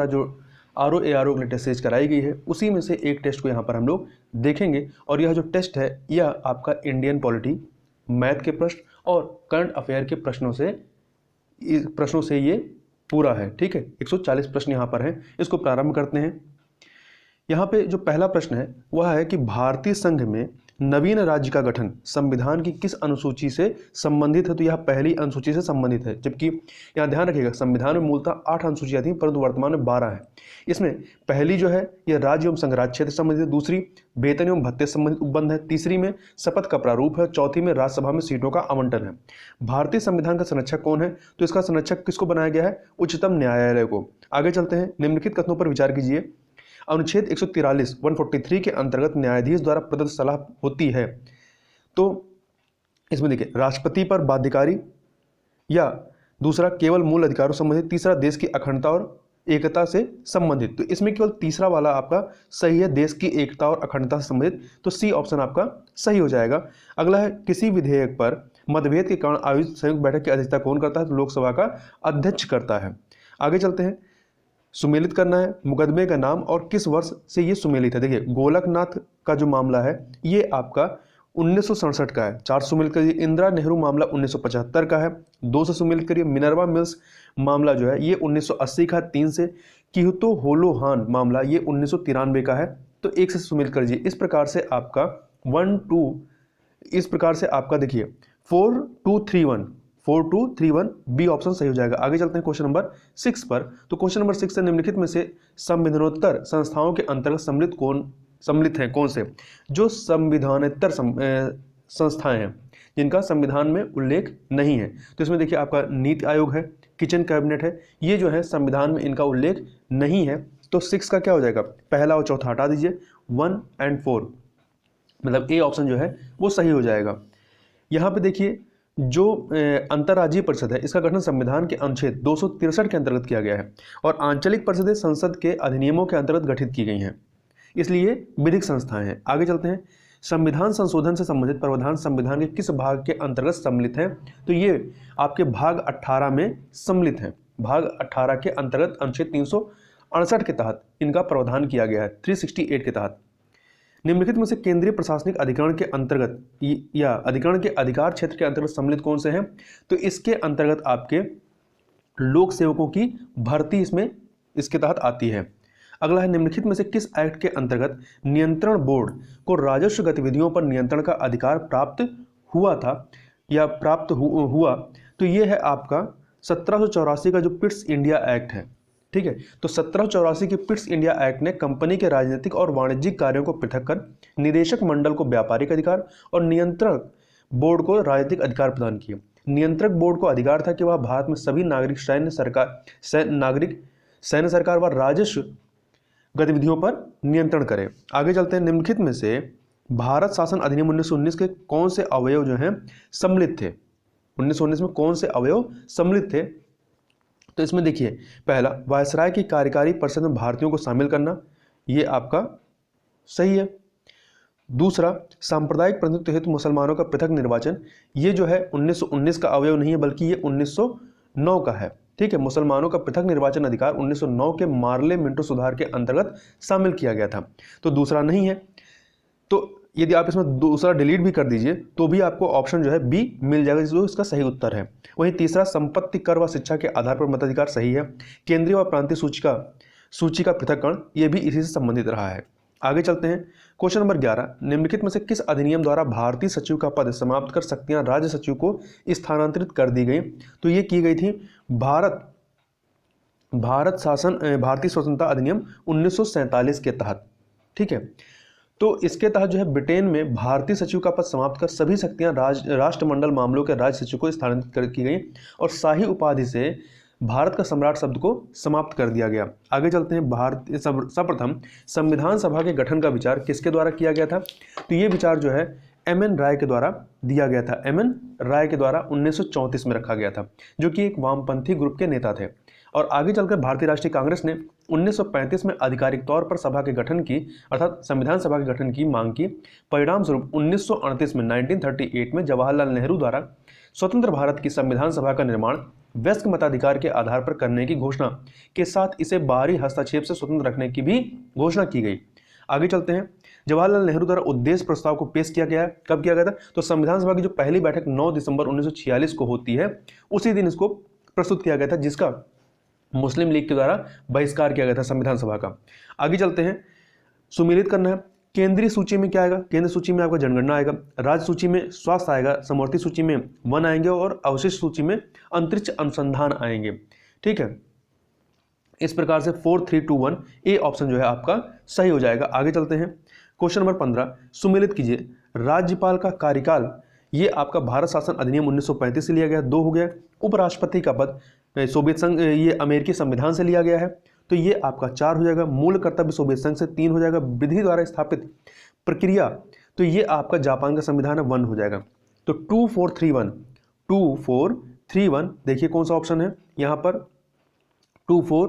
जो RO ARO के लिए टेस्ट सीरीज कराई गई है उसी में से एक टेस्ट को यहाँ पर हम लोग देखेंगे। और यह जो टेस्ट है यह आपका इंडियन पॉलिटी, मैथ के प्रश्न और करंट अफेयर के प्रश्नों से ये पूरा है। ठीक है, 140 प्रश्न यहाँ पर हैं। इसको प्रारंभ करते हैं। यहाँ पे जो पहला प्रश्न है वह है कि भारतीय संघ में नवीन राज्य का गठन संविधान की किस अनुसूची से संबंधित है? तो यह पहली अनुसूची से संबंधित है, जबकि यहाँ ध्यान रखिएगा संविधान में मूलतः 8 अनुसूचियाँ थी परंतु वर्तमान में 12 है। इसमें पहली जो है यह राज्य एवं संघराज्य क्षेत्र संबंधित है, दूसरी वेतन एवं भत्ते संबंधित उपबंध है, तीसरी में शपथ का प्रारूप है, चौथी में राज्यसभा में सीटों का आवंटन है। भारतीय संविधान का संरक्षक कौन है? तो इसका संरक्षक किसको बनाया गया है? उच्चतम न्यायालय को। आगे चलते हैं। निम्नलिखित कथनों पर विचार कीजिए। अनुच्छेद 143 143 के अंतर्गत न्यायाधीश द्वारा प्रदत्त सलाह होती है। तो इसमें देखिए राष्ट्रपति पर बाध्यकारी, या दूसरा केवल मूल अधिकारों से संबंधित, तीसरा देश की अखंडता और एकता से संबंधित। तो इसमें केवल तीसरा वाला आपका सही है, देश की एकता और अखंडता से संबंधित। तो सी ऑप्शन आपका सही हो जाएगा। अगला है किसी विधेयक पर मतभेद के कारण आयोजित संयुक्त बैठक की अध्यक्षता कौन करता है? तो लोकसभा का अध्यक्ष करता है। आगे चलते हैं। सुमेलित करना है मुकदमे का नाम और किस वर्ष से ये सुमेलित है। देखिए गोलकनाथ का जो मामला है ये आपका 1967 का है, 4 सुमेलित करिए। इंदिरा नेहरू मामला 1975 का है, 2 से सुमेलित करिए। मिनर्वा मिल्स मामला जो है ये 1980 का, 3 से। किहुतो होलोहान मामला ये 1993 का है, तो 1 से सुमेलित करिए। इस प्रकार से आपका 1 2 इस प्रकार से आपका देखिए 4231 बी ऑप्शन सही हो जाएगा। आगे चलते हैं क्वेश्चन नंबर 6 पर। तो क्वेश्चन नंबर 6 से निम्नलिखित में से संविधानोत्तर संस्थाओं के अंतर्गत सम्मिलित हैं कौन से? जो संविधानेतर संस्थाएं हैं जिनका संविधान में उल्लेख नहीं है। तो इसमें देखिए आपका नीति आयोग है, किचन कैबिनेट है, ये जो है संविधान में इनका उल्लेख नहीं है। तो 6 का क्या हो जाएगा? पहला और चौथा हटा दीजिए, 1 और 4, मतलब ए ऑप्शन जो है वो सही हो जाएगा। यहाँ पे देखिए जो अंतर्राज्यीय परिषद है इसका गठन संविधान के अनुच्छेद 263 के अंतर्गत किया गया है और आंचलिक परिषदें संसद के अधिनियमों के अंतर्गत गठित की गई हैं, इसलिए विधिक संस्थाएं हैं। आगे चलते हैं। संविधान संशोधन से संबंधित प्रावधान संविधान के किस भाग के अंतर्गत सम्मिलित हैं? तो ये आपके भाग 18 में सम्मिलित हैं। भाग 18 के अंतर्गत अनुच्छेद 368 के तहत इनका प्रावधान किया गया है, 368 के तहत। निम्नलिखित में से केंद्रीय प्रशासनिक अधिकरण के अंतर्गत या अधिकरण के अधिकार क्षेत्र के अंतर्गत सम्मिलित कौन से हैं? तो इसके अंतर्गत आपके लोक सेवकों की भर्ती इसमें इसके तहत आती है। अगला है निम्नलिखित में से किस एक्ट के अंतर्गत नियंत्रण बोर्ड को राजस्व गतिविधियों पर नियंत्रण का अधिकार प्राप्त हुआ था या प्राप्त हुआ? तो ये है आपका 1784 का जो पिट्स इंडिया एक्ट है। ठीक है, तो 1784 के पिट्स इंडिया एक्ट ने कंपनी के राजनीतिक और वाणिज्यिक कार्यों को पृथक कर निदेशक मंडल को व्यापारिक अधिकार और नियंत्रक बोर्ड को राजनीतिक अधिकार प्रदान किए। नियंत्रक बोर्ड को अधिकार था कि वह भारत में सभी नागरिक सैन्य सरकार व राजस्व गतिविधियों पर नियंत्रण करे। आगे चलते हैं। निम्नलिखित में से भारत शासन अधिनियम 1919 के कौन से अवयव जो हैं सम्मिलित थे? 1919 में कौन से अवयव सम्मिलित थे? तो इसमें देखिए पहला वायसराय की कार्यकारी परिषद में भारतीयों को शामिल करना, ये आपका सही है। दूसरा सांप्रदायिक प्रतिनिधित्व हेतु मुसलमानों का पृथक निर्वाचन, ये जो है 1919 का अवयव नहीं है बल्कि ये 1909 का है। ठीक है, मुसलमानों का पृथक निर्वाचन अधिकार 1909 के मार्ले मिंटो सुधार के अंतर्गत शामिल किया गया था, तो दूसरा नहीं है। तो यदि आप इसमें दूसरा डिलीट भी कर दीजिए तो भी आपको ऑप्शन जो है बी मिल जाएगा, जो इसका सही उत्तर है। वहीं तीसरा संपत्ति कर व शिक्षा के आधार पर मताधिकार सही है। केंद्रीय व प्रांतीय सूची का पृथक्करण ये भी इसी से संबंधित रहा है। आगे चलते हैं। क्वेश्चन नंबर 11, निम्नलिखित में से किस अधिनियम द्वारा भारतीय सचिव का पद समाप्त कर शक्तियां राज्य सचिव को स्थानांतरित कर दी गई? तो ये की गई थी भारतीय स्वतंत्रता अधिनियम 1947 के तहत। ठीक है, तो इसके तहत जो है ब्रिटेन में भारतीय सचिव का पद समाप्त कर सभी शक्तियां राष्ट्रमंडल मामलों के राज्य सचिव को स्थानांतरित की गई और शाही उपाधि से भारत का सम्राट शब्द को समाप्त कर दिया गया। आगे चलते हैं। सर्वप्रथम संविधान सभा के गठन का विचार किसके द्वारा किया गया था? तो ये विचार जो है एमएन राय के द्वारा दिया गया था। एमएन राय के द्वारा 1934 में रखा गया था, जो कि एक वामपंथी ग्रुप के नेता थे। और आगे चलकर भारतीय राष्ट्रीय कांग्रेस ने 1935 में आधिकारिक तौर पर सभा के गठन की अर्थात संविधान सभा के गठन की मांग की। परिणाम स्वरूप 1938 में 1938 में जवाहरलाल नेहरू द्वारा स्वतंत्र भारत की संविधान सभा का निर्माण वयस्क मताधिकार के आधार पर करने की घोषणा के साथ इसे बाहरी हस्तक्षेप से स्वतंत्र रखने की भी घोषणा की गई। आगे चलते हैं। जवाहरलाल नेहरू द्वारा उद्देश्य प्रस्ताव को पेश किया गया है। कब किया गया था? तो संविधान सभा की जो पहली बैठक 9 दिसंबर 1946 को होती है, उसी दिन इसको प्रस्तुत किया गया था, जिसका मुस्लिम लीग के द्वारा बहिष्कार किया गया था संविधान सभा का। आगे चलते हैं। सुमेलित करना है। केंद्रीय सूची में क्या आएगा? केंद्रीय सूची में आपका जनगणना आएगा, राज्य सूची में स्वास्थ्य आएगा, समवर्ती सूची में वन आएंगे और अवशिष्ट सूची में अंतरिक्ष अनुसंधान आएंगे। ठीक है, इस प्रकार से 4, 3, 2, 1 ए ऑप्शन जो है आपका सही हो जाएगा। आगे चलते हैं। क्वेश्चन नंबर 15 सुमेलित कीजिए। राज्यपाल का कार्यकाल, ये आपका भारत शासन अधिनियम 1935 से लिया गया, 2 हो गया। उपराष्ट्रपति का पद सोवियत संघ, ये अमेरिकी संविधान से लिया गया है, तो ये आपका 4 हो जाएगा। मूल कर्तव्य सोवियत संघ से 3 हो जाएगा। विधि द्वारा स्थापित प्रक्रिया, तो ये आपका जापान का संविधान है, 1 हो जाएगा। तो 2, 4, 3, 1 2, 4, 3, 1 देखिए कौन सा ऑप्शन है यहाँ पर, 2, 4,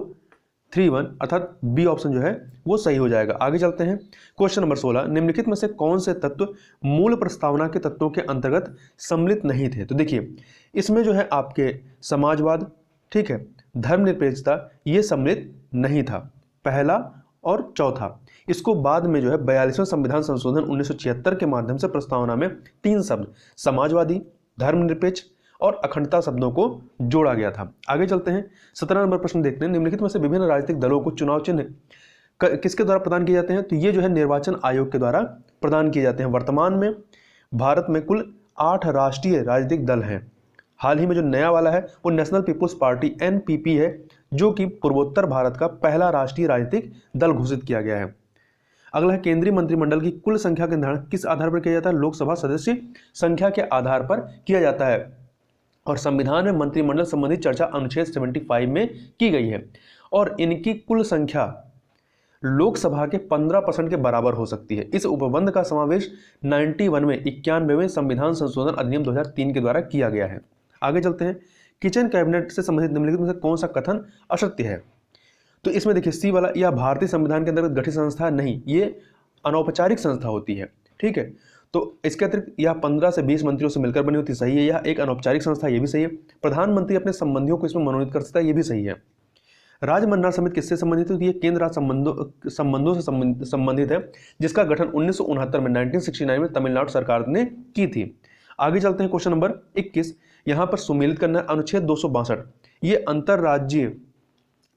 3, 1 अर्थात बी ऑप्शन जो है वो सही हो जाएगा। आगे चलते हैं। क्वेश्चन नंबर 16 निम्नलिखित में से कौन से तत्व मूल प्रस्तावना के तत्वों के अंतर्गत सम्मिलित नहीं थे? तो देखिए इसमें जो है आपके समाजवाद, ठीक है, धर्मनिरपेक्षता, ये सम्मिलित नहीं था, पहला और चौथा। इसको बाद में जो है 42वें संविधान संशोधन 1976 के माध्यम से प्रस्तावना में 3 शब्द समाजवादी, धर्मनिरपेक्ष और अखंडता शब्दों को जोड़ा गया था। आगे चलते हैं। 17 नंबर प्रश्न देखते हैं। निम्नलिखित में से विभिन्न राजनीतिक दलों को चुनाव चिन्ह किसके द्वारा प्रदान किए जाते हैं? तो ये जो है निर्वाचन आयोग के द्वारा प्रदान किए जाते हैं। वर्तमान में भारत में कुल 8 राष्ट्रीय राजनीतिक दल हैं। हाल ही में जो नया वाला है वो नेशनल पीपुल्स पार्टी NPP है, जो कि पूर्वोत्तर भारत का पहला राष्ट्रीय राजनीतिक दल घोषित किया गया है। अगला है केंद्रीय मंत्रिमंडल की कुल संख्या का निर्धारण किस आधार पर किया जाता है? लोकसभा सदस्य संख्या के आधार पर किया जाता है और संविधान में मंत्रिमंडल संबंधी चर्चा अनुच्छेद 75 में की गई है और इनकी कुल संख्या लोकसभा के 15% के बराबर हो सकती है। इस उपबंध का समावेश 91वें संविधान संशोधन अधिनियम 2003 के द्वारा किया गया है। आगे चलते हैं। किचन कैबिनेट से संबंधित निम्नलिखित में से कौन सा कथन असत्य है? तो इसमें देखिए सी वाला, यह भारतीय संविधान के अंतर्गत गठित संस्था नहीं, ये अनौपचारिक संस्था होती है। ठीक है, तो इसके अतिरिक्त यह 15 से 20 मंत्रियों से मिलकर बनी होती, सही है। यह एक अनौपचारिक संस्था, ये भी सही है। प्रधानमंत्री अपने संबंधियों को इसमें मनोनीत कर सकता है, ये भी सही है। राज्य मंत्रिमंडल समिति किससे संबंधित है? ये केंद्र राज्य संबंधों से संबंधित है, जिसका गठन 1969 में 1969 में तमिलनाडु सरकार ने की थी। आगे चलते हैं। क्वेश्चन नंबर 21 यहाँ पर सुमेलित करना है। अनुच्छेद 262 ये अंतरराज्यीय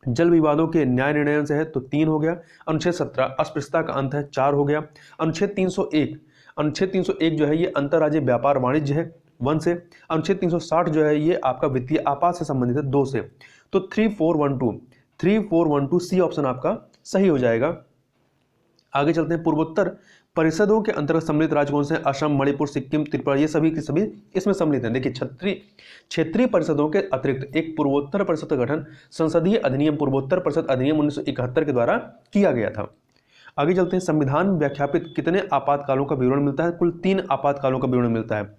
जल विवादों के न्याय निर्णय से है, तो 3 हो गया। अनुच्छेद 17 अस्पृश्यता का अंत है, 4 हो गया। अनुच्छेद 301 जो है ये अंतरराज्यीय व्यापार वाणिज्य है, 1 से। अनुच्छेद 360 जो है ये आपका वित्तीय आपात से संबंधित है, 2 से। तो 3412 सी ऑप्शन आपका सही हो जाएगा। आगे चलते हैं। पूर्वोत्तर परिषदों के अंतर्गत सम्मिलित राज्य कौन से हैं? असम, मणिपुर, सिक्किम, त्रिपुरा, ये सभी के सभी इसमें सम्मिलित हैं। देखिए क्षेत्रीय परिषदों के अतिरिक्त एक पूर्वोत्तर परिषद का गठन संसदीय अधिनियम पूर्वोत्तर परिषद अधिनियम 1971 के द्वारा किया गया था। आगे चलते हैं। संविधान व्याख्यापित कितने आपातकालों का विवरण मिलता है? कुल 3 आपातकालों का विवरण मिलता है।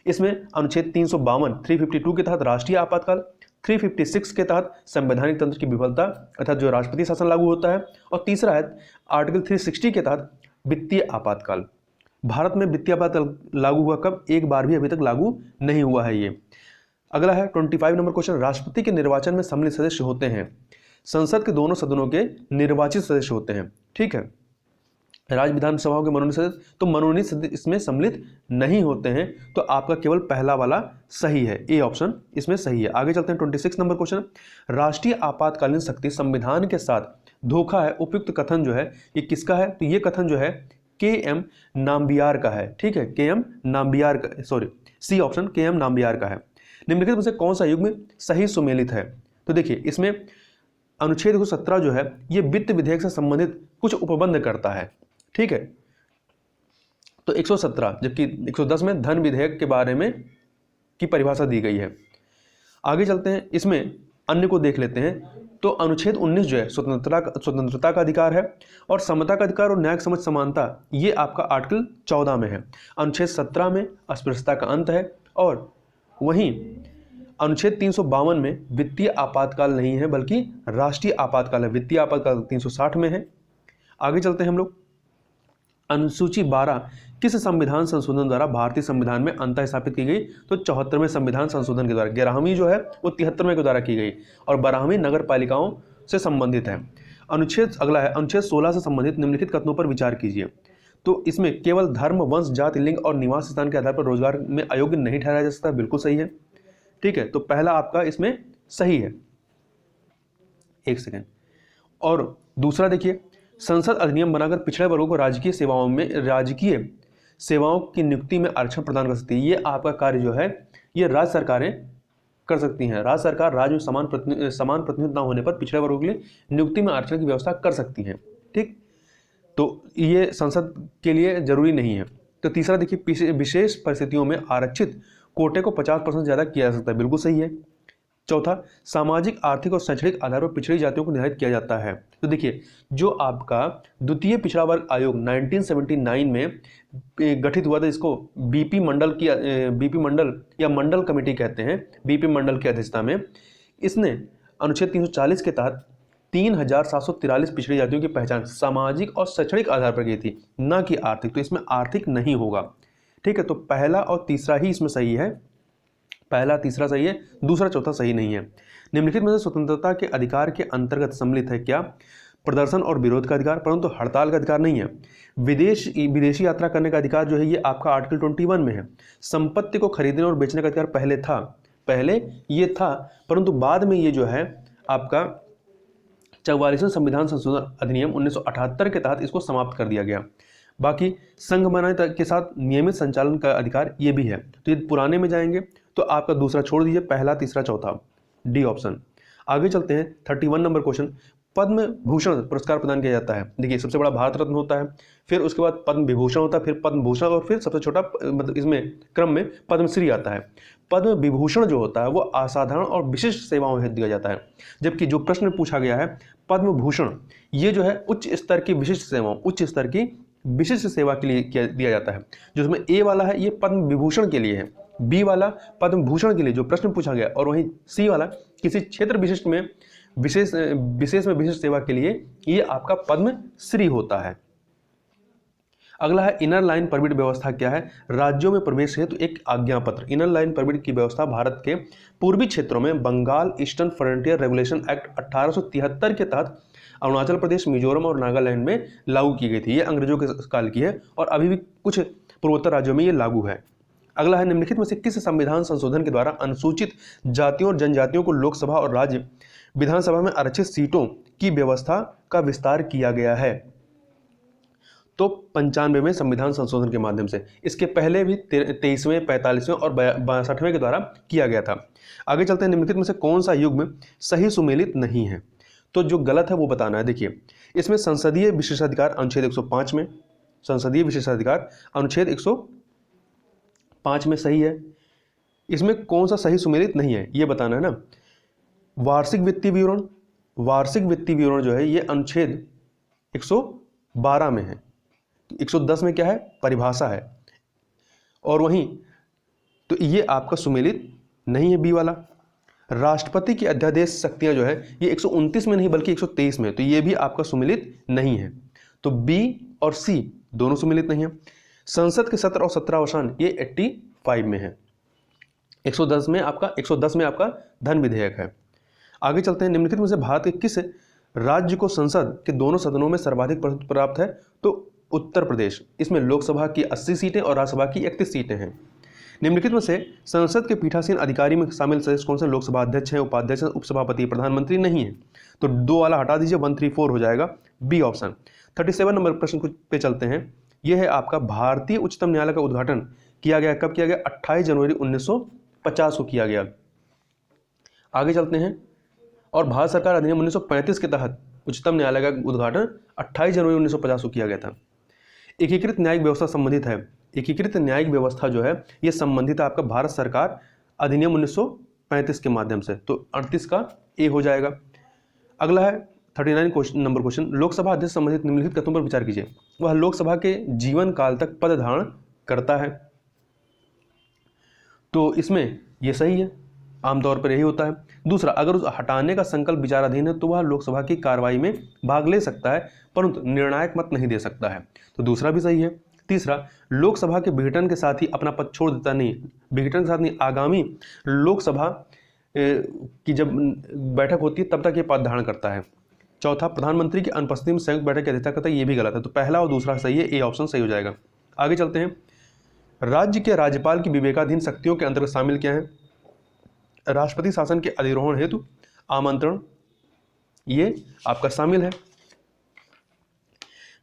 इसमें अनुच्छेद 352 के तहत राष्ट्रीय आपातकाल, 356 के तहत संवैधानिक तंत्र की विफलता अर्थात जो राष्ट्रपति शासन लागू होता है, और तीसरा है आर्टिकल 360 के तहत वित्तीय आपातकाल। भारत में वित्तीय आपातकाल लागू हुआ कब? एक बार भी अभी तक लागू नहीं हुआ है ये। अगला है 25 नंबर क्वेश्चन। राष्ट्रपति के निर्वाचन में सम्मिलित सदस्य होते हैं, संसद के दोनों सदनों के निर्वाचित सदस्य होते हैं। ठीक है, राज्य विधानसभाओं के मनोनीत सदस्य, तो मनोनीत सदस्य इसमें सम्मिलित नहीं होते हैं, तो आपका केवल पहला वाला सही है, ए ऑप्शन इसमें सही है। आगे चलते हैं। 26 नंबर क्वेश्चन। राष्ट्रीय आपातकालीन शक्ति संविधान के साथ धोखा है, उपयुक्त कथन जो है ये किसका है? तो ये कथन जो है KM नाम्बियार का है। ठीक है, KM नाम्बियार का, sorry C option KM Nambiar का है। निम्नलिखित में से कौन सा युग्म सही सुमेलित है? तो देखिए इसमें अनुच्छेद 117 जो है ये वित्त विधेयक से संबंधित कुछ उपबंध करता है। ठीक है, तो 117, जबकि 110 में धन विधेयक के बारे में की परिभाषा दी गई है। आगे चलते हैं। इसमें अन्य को देख लेते हैं। तो अनुच्छेद 19 जो है स्वतंत्रता का अधिकार है और समता का अधिकार और न्यायिक समझ समानता, ये आपका आर्टिकल 14 में है। अनुच्छेद 17 में अस्पृश्यता का अंत है और वहीं अनुच्छेद 352 में वित्तीय आपातकाल नहीं है बल्कि राष्ट्रीय आपातकाल है। वित्तीय आपातकाल 360 में है। आगे चलते हैं हम लोग। अनुसूची 12 किस संविधान संशोधन द्वारा भारतीय संविधान में अंतः स्थापित की गई? तो 74वें संविधान संशोधन के द्वारा। 11वीं जो है वो 73वें के द्वारा की गई और 12वीं नगर पालिकाओं से संबंधित है। अनुच्छेद अगला है अनुच्छेद 16 से संबंधित निम्नलिखित कथनों पर विचार कीजिए। तो इसमें केवल धर्म, वंश, जाति, लिंग और निवास स्थान के आधार पर रोजगार में अयोग्य नहीं ठहराया जा सकता। बिल्कुल सही है। ठीक है, तो पहला आपका इसमें सही है। एक सेकेंड। और दूसरा देखिए, संसद अधिनियम बनाकर पिछड़े वर्गों को राजकीय सेवाओं की नियुक्ति में आरक्षण प्रदान कर सकती है। ये आपका कार्य जो है ये राज्य सरकारें कर सकती हैं। राज्य सरकार राज्य में समान प्रतिनिधित्व न होने पर पिछड़े वर्गों के लिए नियुक्ति में आरक्षण की व्यवस्था कर सकती हैं। ठीक, तो ये संसद के लिए जरूरी नहीं है। तो तीसरा देखिए, विशेष परिस्थितियों में आरक्षित कोटे को 50% ज़्यादा किया जा सकता है। बिल्कुल सही है। चौथा, सामाजिक, आर्थिक और शैक्षणिक आधार पर पिछड़ी जातियों को निर्धारित किया जाता है। तो देखिए, जो आपका द्वितीय पिछड़ा वर्ग आयोग 1979 में गठित हुआ था, इसको बीपी मंडल या मंडल कमेटी कहते हैं, बीपी मंडल की अध्यक्षता में, इसने अनुच्छेद 340 के तहत 3743 पिछड़ी जातियों की पहचान सामाजिक और शैक्षणिक आधार पर की थी, न कि आर्थिक। तो इसमें आर्थिक नहीं होगा। ठीक है, तो पहला और तीसरा ही इसमें सही है। पहला तीसरा सही है, दूसरा चौथा सही नहीं है। निम्नलिखित में से स्वतंत्रता के अधिकार के अंतर्गत सम्मिलित है क्या? प्रदर्शन और विरोध का अधिकार, परंतु हड़ताल का अधिकार नहीं है। विदेशी यात्रा करने का अधिकार जो है ये आपका आर्टिकल 21 में है। संपत्ति को खरीदने और बेचने का अधिकार पहले ये था, परंतु बाद में ये जो है आपका 44वें संविधान संशोधन अधिनियम 1978 के तहत इसको समाप्त कर दिया गया। बाकी संघ बनाने के साथ नियमित संचालन का अधिकार ये भी है। तो ये पुराने में जाएंगे, तो आपका दूसरा छोड़ दीजिए, पहला, तीसरा, चौथा, डी ऑप्शन। आगे चलते हैं 31 नंबर क्वेश्चन। पद्म भूषण पुरस्कार प्रदान किया जाता है। देखिए, सबसे बड़ा भारत रत्न होता है, फिर उसके बाद पद्म विभूषण होता है, फिर पद्म भूषण और फिर सबसे छोटा मतलब इसमें क्रम में पद्मश्री आता है। पद्म विभूषण जो होता है वो असाधारण और विशिष्ट सेवाओं हेतु दिया जाता है, जबकि जो प्रश्न पूछा गया है पद्म भूषण ये जो है उच्च स्तर की विशिष्ट सेवा के लिए दिया जाता है। जो इसमें ए वाला है ये पद्म विभूषण के लिए है, बी वाला पद्म भूषण के लिए जो प्रश्न पूछा गया, और वहीं सी वाला किसी क्षेत्र विशिष्ट में विशेष सेवा के लिए ये आपका पद्म श्री होता है। अगला है इनर लाइन परमिट व्यवस्था क्या है? राज्यों में प्रवेश हेतु एक आज्ञा पत्र। इनर लाइन परमिट की व्यवस्था भारत के पूर्वी क्षेत्रों में Bengal eastern frontier regulation act 1873 के तहत अरुणाचल प्रदेश, मिजोरम और नागालैंड में लागू की गई थी। ये अंग्रेजों के काल की है और अभी भी कुछ पूर्वोत्तर राज्यों में ये लागू है। अगला है निम्नलिखित में से किस संविधान संशोधन के द्वारा अनुसूचित जातियों और जनजातियों को लोकसभा और राज्य विधानसभा में आरक्षित सीटों की व्यवस्था का विस्तार किया गया है? तो 95वें संविधान संशोधन के माध्यम से। इसके पहले भी 23वें, 45वें और 62वें के द्वारा किया गया था। आगे चलते हैं, निम्नलिखित में से कौन सा युग्म सही सुमेलित नहीं है? तो जो गलत है वो बताना है। देखिए, इसमें संसदीय विशेषाधिकार अनुच्छेद 105 में, संसदीय विशेषाधिकार अनुच्छेद 105 में सही है। इसमें कौन सा सही सुमेलित नहीं है ये बताना है ना। वार्षिक वित्तीय विवरण जो है ये अनुच्छेद 112 में है। 110 में क्या है? परिभाषा है। और वहीं तो ये आपका सुमेलित नहीं है, बी वाला। राष्ट्रपति की अध्यादेश शक्तियां जो है ये 129 में नहीं बल्कि 123 में, तो ये भी आपका सुमेलित नहीं है। तो बी और सी दोनों सुमेलित नहीं है। संसद के सत्र और सत्रावसान ये 85 में है। 110 में आपका धन विधेयक है। आगे चलते हैं, निम्नलिखित में से भारत के किस राज्य को संसद के दोनों सदनों में सर्वाधिक प्रतिशत प्राप्त है? तो उत्तर प्रदेश। इसमें लोकसभा की 80 सीटें और राज्यसभा की 31 सीटें हैं। निम्नलिखित में से संसद के पीठासीन अधिकारी में शामिल सदस्य कौन से? लोकसभा अध्यक्ष हैं, उपाध्यक्ष हैं, उपसभापति, प्रधानमंत्री नहीं है। तो 2 वाला हटा दीजिए, 134 हो जाएगा, बी ऑप्शन। 37 नंबर प्रश्न पे चलते हैं। यह है आपका भारतीय उच्चतम न्यायालय का उद्घाटन किया गया, कब किया गया? 28 जनवरी 1950 को किया गया। आगे चलते हैं, और भारत सरकार अधिनियम 1935 के तहत उच्चतम न्यायालय का उद्घाटन 28 जनवरी 1950 को किया गया था। एकीकृत न्यायिक व्यवस्था संबंधित है। एकीकृत न्यायिक व्यवस्था जो है ये संबंधित है आपका भारत सरकार अधिनियम 1935 के माध्यम से। तो 38 का ए हो जाएगा। अगला है 39 नंबर क्वेश्चन। लोकसभा अध्यक्ष संबंधित निम्नलिखित कथनों पर विचार कीजिए। वह लोकसभा के जीवन काल तक पद धारण करता है। तो इसमें यह सही है। आमतौर पर यही होता है। दूसरा, अगर उस हटाने का संकल्प विचाराधीन है तो वह लोकसभा की कार्रवाई में भाग ले सकता है परंतु निर्णायक मत नहीं दे सकता है, तो दूसरा भी सही है। तीसरा, लोकसभा के विघटन के साथ ही अपना पद छोड़ देता नहीं, विघटन के साथ नहीं, आगामी लोकसभा की जब बैठक होती है तब तक ये पद धारण करता है। चौथा, प्रधानमंत्री की अनुपस्थिति में संयुक्त बैठक की अध्यक्षता करता है, ये भी गलत है, तो पहला और दूसरा सही है, ए ऑप्शन सही हो जाएगा। आगे चलते हैं। राज्य के राज्यपाल की विवेकाधीन शक्तियों के अंतर्गत शामिल क्या है? राष्ट्रपति शासन के अधिरोहण हेतु आमंत्रण, ये आपका शामिल है।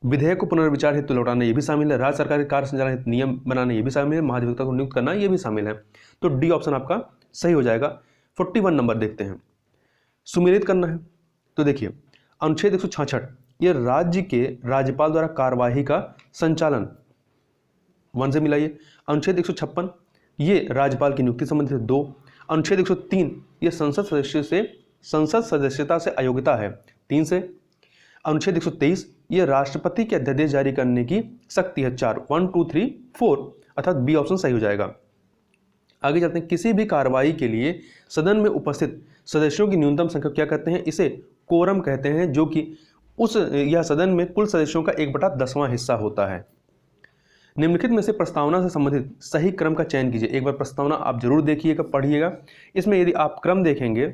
विधेयक को पुनर्विचार हेतु लौटाना, ये भी शामिल है। राज्य सरकार के कार्य संचालन हेतु नियम बनाना, ये भी शामिल है। महाधिवक्ता को नियुक्त करना, ये भी शामिल है। तो डी ऑप्शन आपका सही हो जाएगा। 41 नंबर देखते हैं, सुमेलित करना है। तो देखिए, अनुच्छेद 166 ये राज्य के राज्यपाल द्वारा कार्यवाही का संचालन, 1 से मिलाइए। अनुच्छेद 156 ये राज्यपाल की नियुक्ति संबंधित है, 2। अनुच्छेद 103 ये संसद सदस्यता से अयोग्यता है, 3 से। अनुच्छेद 123 ये राष्ट्रपति के अध्यादेश जारी करने की शक्ति है, 4। 1 2 3 4 अर्थात बी ऑप्शन सही हो जाएगा। आगे चलते हैं। किसी भी कार्रवाई के लिए सदन में उपस्थित सदस्यों की न्यूनतम संख्या क्या कहते हैं? इसे कोरम कहते हैं, जो कि यह सदन में कुल सदस्यों का 1/10वां हिस्सा होता है। निम्नलिखित में से प्रस्तावना से संबंधित सही क्रम का चयन कीजिए। एक बार प्रस्तावना आप जरूर देखिएगा, पढ़िएगा। इसमें यदि आप क्रम देखेंगे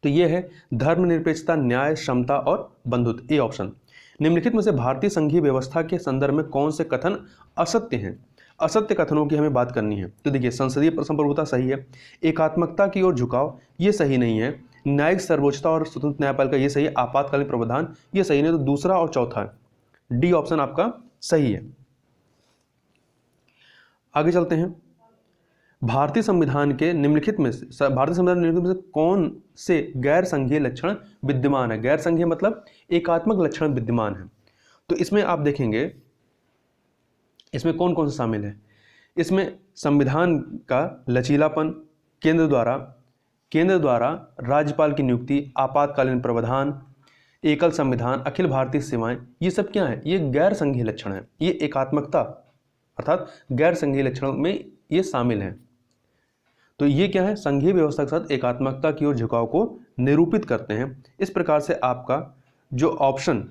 तो यह है धर्मनिरपेक्षता, न्याय, समता और बंधुत्व, ए ऑप्शन। निम्नलिखित में से भारतीय संघीय व्यवस्था के संदर्भ में कौन से कथन असत्य हैं? असत्य कथनों की हमें बात करनी है। तो देखिए, संसदीय संप्रभुता सही है, एकात्मकता की ओर झुकाव ये सही नहीं है, न्यायिक सर्वोच्चता और स्वतंत्र न्यायपालिका ये सही है, आपातकालीन प्रावधान ये सही नहीं, तो दूसरा और चौथा डी ऑप्शन आपका सही है। आगे चलते हैं। भारतीय संविधान निम्नलिखित में से कौन से गैर संघीय लक्षण विद्यमान है? गैर संघीय मतलब एकात्मक लक्षण विद्यमान है। तो इसमें आप देखेंगे, इसमें कौन कौन से शामिल है? इसमें संविधान का लचीलापन, केंद्र द्वारा राज्यपाल की नियुक्ति, आपातकालीन प्रावधान, एकल संविधान, अखिल भारतीय सीमाएं, ये सब क्या है? ये गैर संघीय लक्षण है। ये एकात्मकता अर्थात गैर संघीय लक्षणों में ये शामिल है। तो ये क्या है? संघीय व्यवस्था के साथ एकात्मकता की ओर झुकाव को निरूपित करते हैं। इस प्रकार से आपका जो ऑप्शन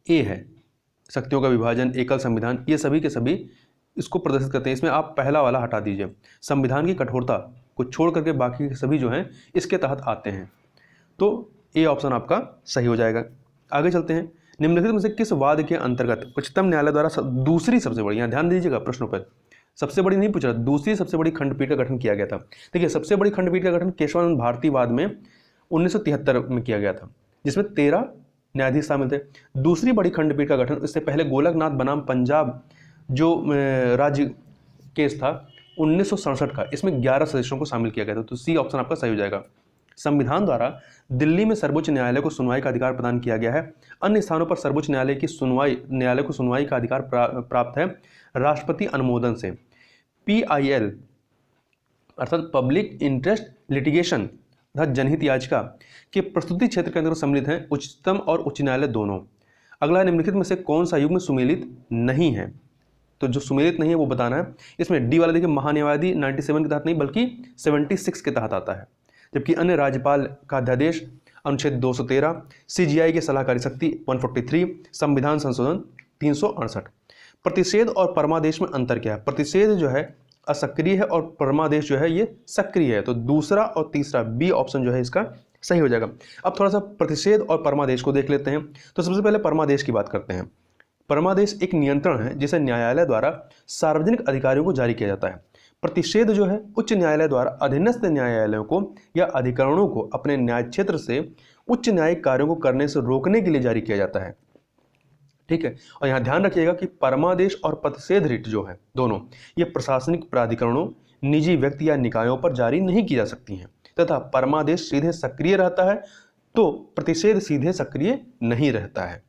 ए है, शक्तियों का विभाजन, एकल संविधान, ये सभी के सभी इसको प्रदर्शित करते हैं। इसमें आप पहला वाला हटा दीजिए, संविधान की कठोरता को छोड़ करके बाकी के सभी जो हैं इसके तहत आते हैं। तो ए ऑप्शन आपका सही हो जाएगा। आगे चलते हैं। निम्नलिखित में से किस वाद के अंतर्गत उच्चतम न्यायालय द्वारा दूसरी सबसे बड़ी, यहाँ ध्यान दीजिएगा प्रश्नों पर, सबसे बड़ी नहीं पूछ रहा, दूसरी सबसे बड़ी खंडपीठ का गठन किया गया था। देखिए, सबसे बड़ी खंडपीठ का गठन केशवानंद भारती वाद में 1973 में किया गया था, जिसमें 13 न्यायाधीश शामिल थे। दूसरी बड़ी खंडपीठ का गठन इससे पहले गोलकनाथ बनाम पंजाब जो राज्य केस था 1967 का, इसमें 11 सदस्यों को शामिल किया गया था। तो सी ऑप्शन आपका सही हो जाएगा। संविधान द्वारा दिल्ली में सर्वोच्च न्यायालय को सुनवाई का अधिकार प्रदान किया गया है। अन्य स्थानों पर सर्वोच्च न्यायालय को सुनवाई का अधिकार प्राप्त है राष्ट्रपति अनुमोदन से। PIL अर्थात पब्लिक इंटरेस्ट लिटिगेशन अर्थात जनहित याचिका के प्रस्तुति क्षेत्र के अंदर सम्मिलित हैं उच्चतम और उच्च न्यायालय दोनों। अगला, निम्नलिखित में से कौन सा युग्म सुमेलित नहीं है? तो जो सुमेलित नहीं है वो बताना है। इसमें डी वाला देखिए, महान्यायवादी 97 के तहत नहीं बल्कि 76 के तहत आता है, जबकि अन्य राज्यपाल का अध्यादेश अनुच्छेद 213, CGI की सलाहकारी शक्ति 143, संविधान संशोधन 368। प्रतिषेध और परमादेश में अंतर क्या है? प्रतिषेध जो है असक्रिय है और परमादेश जो है ये सक्रिय है। तो दूसरा और तीसरा बी ऑप्शन जो है इसका सही हो जाएगा। अब थोड़ा सा प्रतिषेध और परमादेश को देख लेते हैं। तो सबसे पहले परमादेश की बात करते हैं। परमादेश एक नियंत्रण है जिसे न्यायालय द्वारा सार्वजनिक अधिकारियों को जारी किया जाता है। प्रतिषेध जो है उच्च न्यायालय द्वारा अधीनस्थ न्यायालयों को या अधिकरणों को अपने न्याय क्षेत्र से उच्च न्यायिक कार्यों को करने से रोकने के लिए जारी किया जाता है। ठीक है, और यहाँ ध्यान रखिएगा कि परमादेश और प्रतिषेध रिट जो है दोनों ये प्रशासनिक प्राधिकरणों, निजी व्यक्ति या निकायों पर जारी नहीं की जा सकती हैं तथा परमादेश सीधे सक्रिय रहता है तो प्रतिषेध सीधे सक्रिय नहीं रहता है।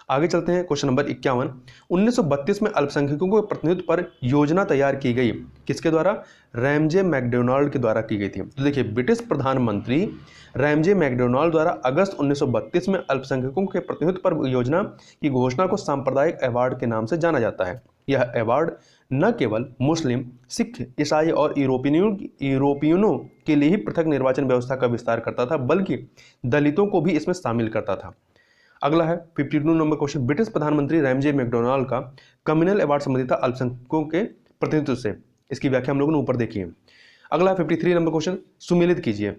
आगे चलते हैं। Question number 51। 1932 में अल्पसंख्यकों के प्रतिनिधित्व पर योजना तैयार की गई, किसके द्वारा? रैमजे मैकडोनाल्ड के द्वारा की गई थी। तो देखिए, ब्रिटिश प्रधानमंत्री रैमजे मैकडोनाल्ड द्वारा अगस्त 1932 में अल्पसंख्यकों के प्रतिनिधित्व पर योजना की घोषणा को सांप्रदायिक अवार्ड के नाम से जाना जाता है। यह अवार्ड न केवल मुस्लिम, सिख, ईसाई और यूरोपियनों के लिए ही पृथक निर्वाचन व्यवस्था का विस्तार करता था, बल्कि दलितों को भी इसमें शामिल करता था। अगला है 52 नंबर क्वेश्चन, ब्रिटिश प्रधानमंत्री रैमजे मैकडोनाल्ड का कम्युनल अवार्ड संबंधित था अल्पसंख्यकों के प्रतिनिधित्व से। इसकी व्याख्या हम लोगों ने ऊपर देखी है। अगला 53 नंबर क्वेश्चन, सुमेलित कीजिए।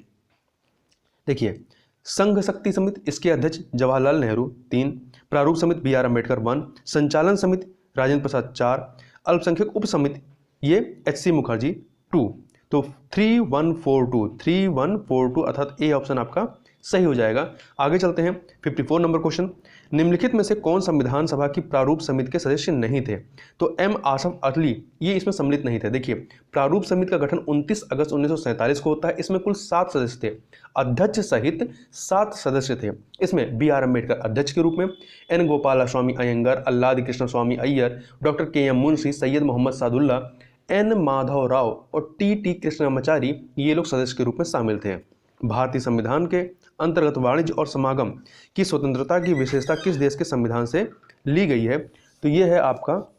देखिए, संघ शक्ति समिति, इसके अध्यक्ष जवाहरलाल नेहरू 3, प्रारूप समिति बी आर अम्बेडकर 1, संचालन समिति राजेंद्र प्रसाद 4, अल्पसंख्यक उप समिति ये एच सी मुखर्जी 2। तो 3142 अर्थात ए ऑप्शन आपका सही हो जाएगा। आगे चलते हैं 54 नंबर क्वेश्चन, निम्नलिखित में से कौन संविधान सभा की प्रारूप समिति के सदस्य नहीं थे? तो एम आसफ अली ये इसमें सम्मिलित नहीं थे। देखिए, प्रारूप समिति का गठन 29 अगस्त 1947 को होता है। इसमें कुल 7 सदस्य थे, अध्यक्ष सहित 7 सदस्य थे। इसमें बी आर अम्बेडकर अध्यक्ष के रूप में, एन गोपालास्वामी अयंगर, अल्लादी कृष्ण स्वामी अय्यर, डॉक्टर के एम मुंशी, सैयद मोहम्मद सादुल्ला, एन माधव राव और टी कृष्णमाचारी ये लोग सदस्य के रूप में शामिल थे। भारतीय संविधान के अंतर्गत वाणिज्य और समागम की स्वतंत्रता की विशेषता किस देश के संविधान से ली गई है? तो ये है आपका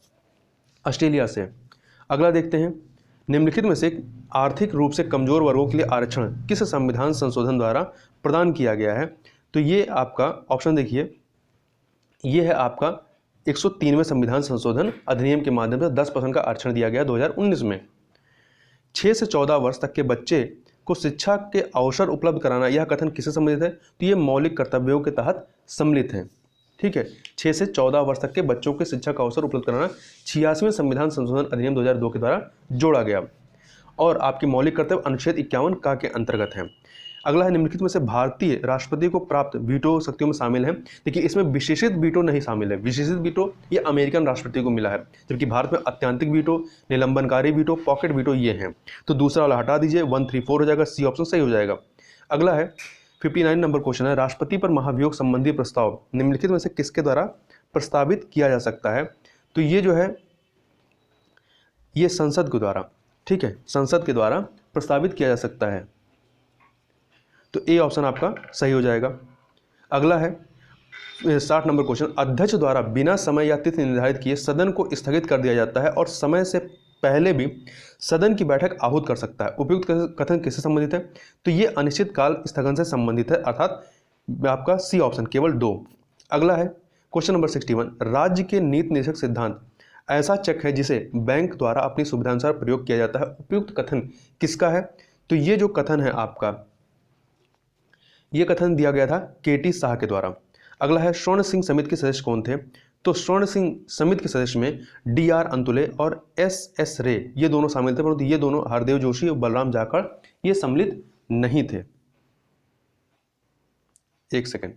ऑस्ट्रेलिया से। अगला देखते हैं, निम्नलिखित में से आर्थिक रूप से कमजोर वर्गों के लिए आरक्षण किस संविधान संशोधन द्वारा प्रदान किया गया है? तो ये आपका ऑप्शन देखिए, ये है आपका 103वें संविधान संशोधन अधिनियम के माध्यम से 10% का आरक्षण दिया गया 2019 में। 6 से 14 वर्ष तक के बच्चे को शिक्षा के अवसर उपलब्ध कराना, यह कथन किससे संबंधित है? तो ये मौलिक कर्तव्यों के तहत सम्मिलित है। ठीक है, 6 से 14 वर्ष तक के बच्चों के शिक्षा का अवसर उपलब्ध कराना 86वें संविधान संशोधन अधिनियम 2002 के द्वारा जोड़ा गया और आपकी मौलिक कर्तव्य अनुच्छेद 51 का के अंतर्गत है। अगला है, निम्नलिखित में से भारतीय राष्ट्रपति को प्राप्त वीटो शक्तियों में शामिल है? देखिए, इसमें विशेषित वीटो नहीं शामिल है। विशेषित वीटो ये अमेरिकन राष्ट्रपति को मिला है, जबकि भारत में अत्यंतिक वीटो, निलंबनकारी वीटो, पॉकेट वीटो ये हैं। तो दूसरा वाला हटा दीजिए, 134 हो जाएगा, सी ऑप्शन सही हो जाएगा। अगला है 59 नंबर क्वेश्चन है, राष्ट्रपति पर महाभियोग संबंधी प्रस्ताव निम्नलिखित में से किसके द्वारा प्रस्तावित किया जा सकता है? तो ये जो है ये संसद के द्वारा, ठीक है, संसद के द्वारा प्रस्तावित किया जा सकता है। तो ए ऑप्शन आपका सही हो जाएगा। अगला है 60 नंबर क्वेश्चन, अध्यक्ष द्वारा बिना समय या तिथि निर्धारित किए सदन को स्थगित कर दिया जाता है और समय से पहले भी सदन की बैठक आहूत कर सकता है। उपयुक्त कथन किससे संबंधित है? तो ये अनिश्चित काल स्थगन से संबंधित है, अर्थात आपका सी ऑप्शन केवल 2। अगला है क्वेश्चन नंबर 61, राज्य के नीति निर्देशक सिद्धांत ऐसा चेक है जिसे बैंक द्वारा अपनी सुविधानुसार प्रयोग किया जाता है। उपयुक्त कथन किसका है? तो ये जो कथन है आपका, ये कथन दिया गया था केटी शाह के द्वारा। अगला है, स्वर्ण सिंह समिति के सदस्य कौन थे? तो स्वर्ण सिंह समिति के सदस्य में डी आर अंतुले और एस एस रे ये दोनों शामिल थे, परंतु ये दोनों हरदेव जोशी और बलराम जाखड़ ये सम्मिलित नहीं थे। एक सेकेंड,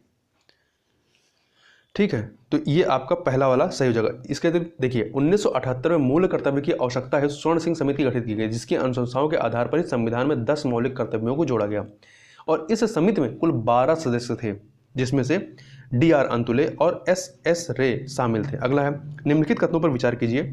ठीक है, तो ये आपका पहला वाला सही हो जाएगा। इसके देखिए 1978 में मूल कर्तव्य की आवश्यकता है स्वर्ण सिंह समिति गठित की गई, जिसकी अनुशंसाओं के आधार पर ही संविधान में 10 मौलिक कर्तव्यों को जोड़ा गया और इस समिति में कुल 12 सदस्य थे, जिसमें से डी आर अंतुले और एस एस रे शामिल थे। अगला है, निम्नलिखित कथनों पर विचार कीजिए।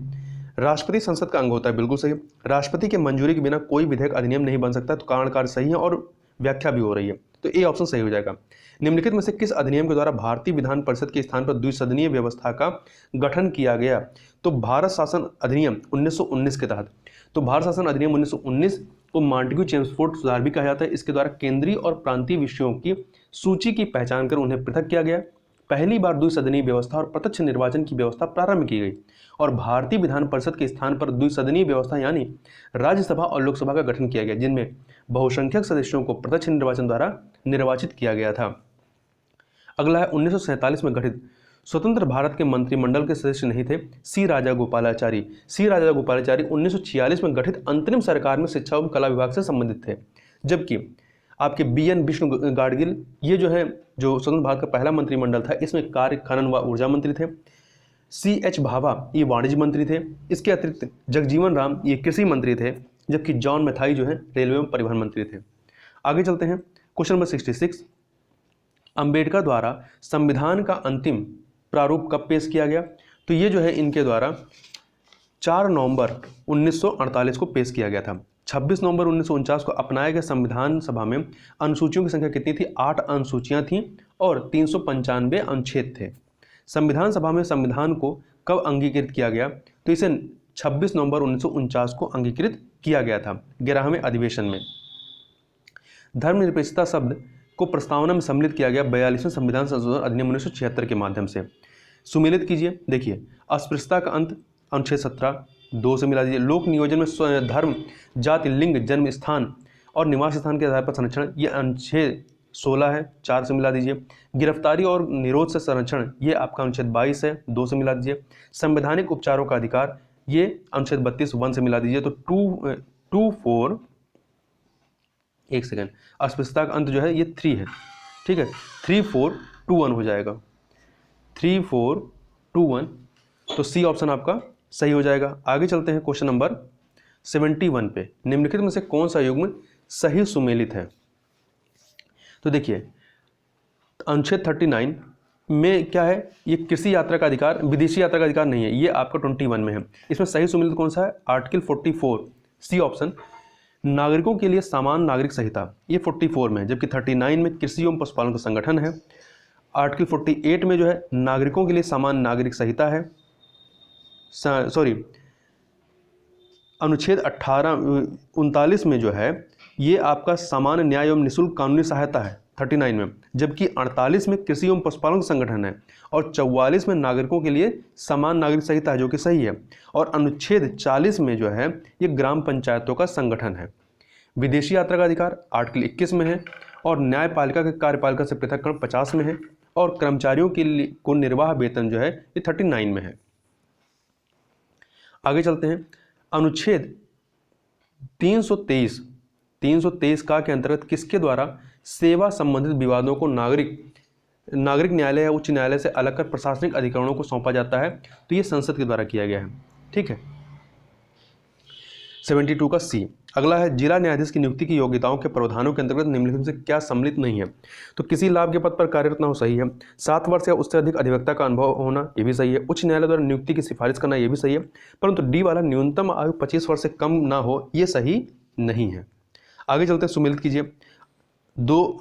राष्ट्रपति संसद का अंग होता है, बिल्कुल सही। राष्ट्रपति के मंजूरी के बिना कोई विधेयक अधिनियम नहीं बन सकता, तो कारण कार्य सही है और व्याख्या भी हो रही है, तो ए ऑप्शन सही हो जाएगा। निम्नलिखित में से किस अधिनियम के द्वारा भारतीय विधान परिषद के स्थान पर द्विसदनीय व्यवस्था का गठन किया गया? तो भारत शासन अधिनियम 1919 के तहत। तो भारत शासन अधिनियम 1919 को मॉन्टेग्यू चेम्सफोर्ड सुधार भी कहा जाता है। इसके द्वारा केंद्रीय और प्रांतीय विषयों की सूची की पहचान कर उन्हें पृथक किया गया। पहली बार द्विसदनीय व्यवस्था और प्रत्यक्ष निर्वाचन की व्यवस्था प्रारंभ की गई और भारतीय विधान परिषद के स्थान पर द्विसदनीय व्यवस्था यानी राज्यसभा और लोकसभा का गठन किया गया, जिनमें बहुसंख्यक सदस्यों को प्रत्यक्ष निर्वाचन द्वारा निर्वाचित किया गया था। अगला है, 1947 में गठित स्वतंत्र भारत के मंत्रिमंडल के सदस्य नहीं थे सी राजागोपालाचारी। सी राजागोपालाचारी 1946 में गठित अंतरिम सरकार में शिक्षा एवं कला विभाग से संबंधित थे, जबकि आपके बी एन विष्णु गाडगिल ये जो है जो स्वतंत्र भारत का पहला मंत्रिमंडल था, इसमें कार्य खनन व ऊर्जा मंत्री थे। सी एच भाभा ये वाणिज्य मंत्री थे। इसके अतिरिक्त जगजीवन राम ये कृषि मंत्री थे, जबकि जॉन मैथाई जो है रेलवे एवं परिवहन मंत्री थे। आगे चलते हैं, क्वेश्चन नंबर 66, अंबेडकर द्वारा संविधान का अंतिम प्रारूप कब पेश किया गया? तो ये जो है इनके द्वारा 4 नवंबर 1948 को पेश किया गया था। 26 नवंबर 1949 को अपनाए गए संविधान सभा में अनुसूचियों की संख्या कितनी थी? 8 अनुसूचियां थीं और 395 अनुच्छेद थे। संविधान सभा में संविधान को कब अंगीकृत किया गया? तो इसे 26 नवंबर 1949 को अंगीकृत किया गया था 11वें अधिवेशन में। धर्मनिरपेक्षता शब्द को प्रस्तावना में सम्मिलित किया गया 42वें संविधान संशोधन अधिनियम 1976 के माध्यम से। सुमेलित कीजिए। देखिए, अस्पृश्यता का अंत अनुच्छेद 17 2 से मिला दीजिए। लोक नियोजन में धर्म, जाति, लिंग, जन्म स्थान और निवास स्थान के आधार पर संरक्षण, ये अनुच्छेद 16 है, 4 से मिला दीजिए। गिरफ्तारी और निरोध से संरक्षण, ये आपका अनुच्छेद 22 है, 2 से मिला दीजिए। संवैधानिक उपचारों का अधिकार, ये अनुच्छेद 32 1 से मिला दीजिए। तो 2 एक सेकेंड, अस्पृश्यता का अंत जो है ये 3 है, ठीक है, 3 4 2 1 हो जाएगा, 3 4 2 1, तो सी ऑप्शन आपका सही हो जाएगा। आगे चलते हैं क्वेश्चन नंबर 71 पे। निम्नलिखित में से कौन सा युग्म सही सुमेलित है? तो देखिए, अनुच्छेद 39 में क्या है, ये कृषि यात्रा का अधिकार, विदेशी यात्रा का अधिकार नहीं है, ये आपका 21 में है। इसमें सही सुमेलित कौन सा है? आर्टिकल 44 सी ऑप्शन, नागरिकों के लिए समान नागरिक संहिता, ये 44 में है, जबकि 39 में कृषि एवं पशुपालन का संगठन है। आर्टिकल 48 में जो है नागरिकों के लिए समान नागरिक संहिता है, अनुच्छेद 39 में जो है ये आपका सामान्य न्याय एवं निःशुल्क कानूनी सहायता है 39 में, जबकि 48 में कृषि एवं पशुपालन संगठन है और 44 में नागरिकों के लिए समान नागरिक संहिता है, जो कि सही है। और अनुच्छेद 40 में जो है ये ग्राम पंचायतों का संगठन है। विदेशी यात्रा का अधिकार आर्टिकल 21 में है और न्यायपालिका के कार्यपालिका से पृथक्करण 50 में है और कर्मचारियों के लिए को निर्वाह वेतन जो है ये 39 में है। आगे चलते हैं। अनुच्छेद 323 का के अंतर्गत किसके द्वारा सेवा संबंधित विवादों को नागरिक न्यायालय या उच्च न्यायालय से अलग कर प्रशासनिक अधिकरणों को सौंपा जाता है? तो ये संसद के द्वारा किया गया है, ठीक है। 72 का सी। अगला है, जिला न्यायाधीश की नियुक्ति की योग्यताओं के प्रावधानों के अंतर्गत निम्नलिखित से क्या सम्मिलित नहीं है? तो किसी लाभ के पद पर कार्यरत न हो, सही है। 7 वर्ष या उससे अधिक अधिवक्ता का अनुभव होना, ये भी सही है। उच्च न्यायालय द्वारा नियुक्ति की सिफारिश करना, ये भी सही है। परंतु डी वाला न्यूनतम आयु 25 वर्ष से कम ना हो, ये सही नहीं है। आगे चलते हैं, सुमेलित कीजिए। 2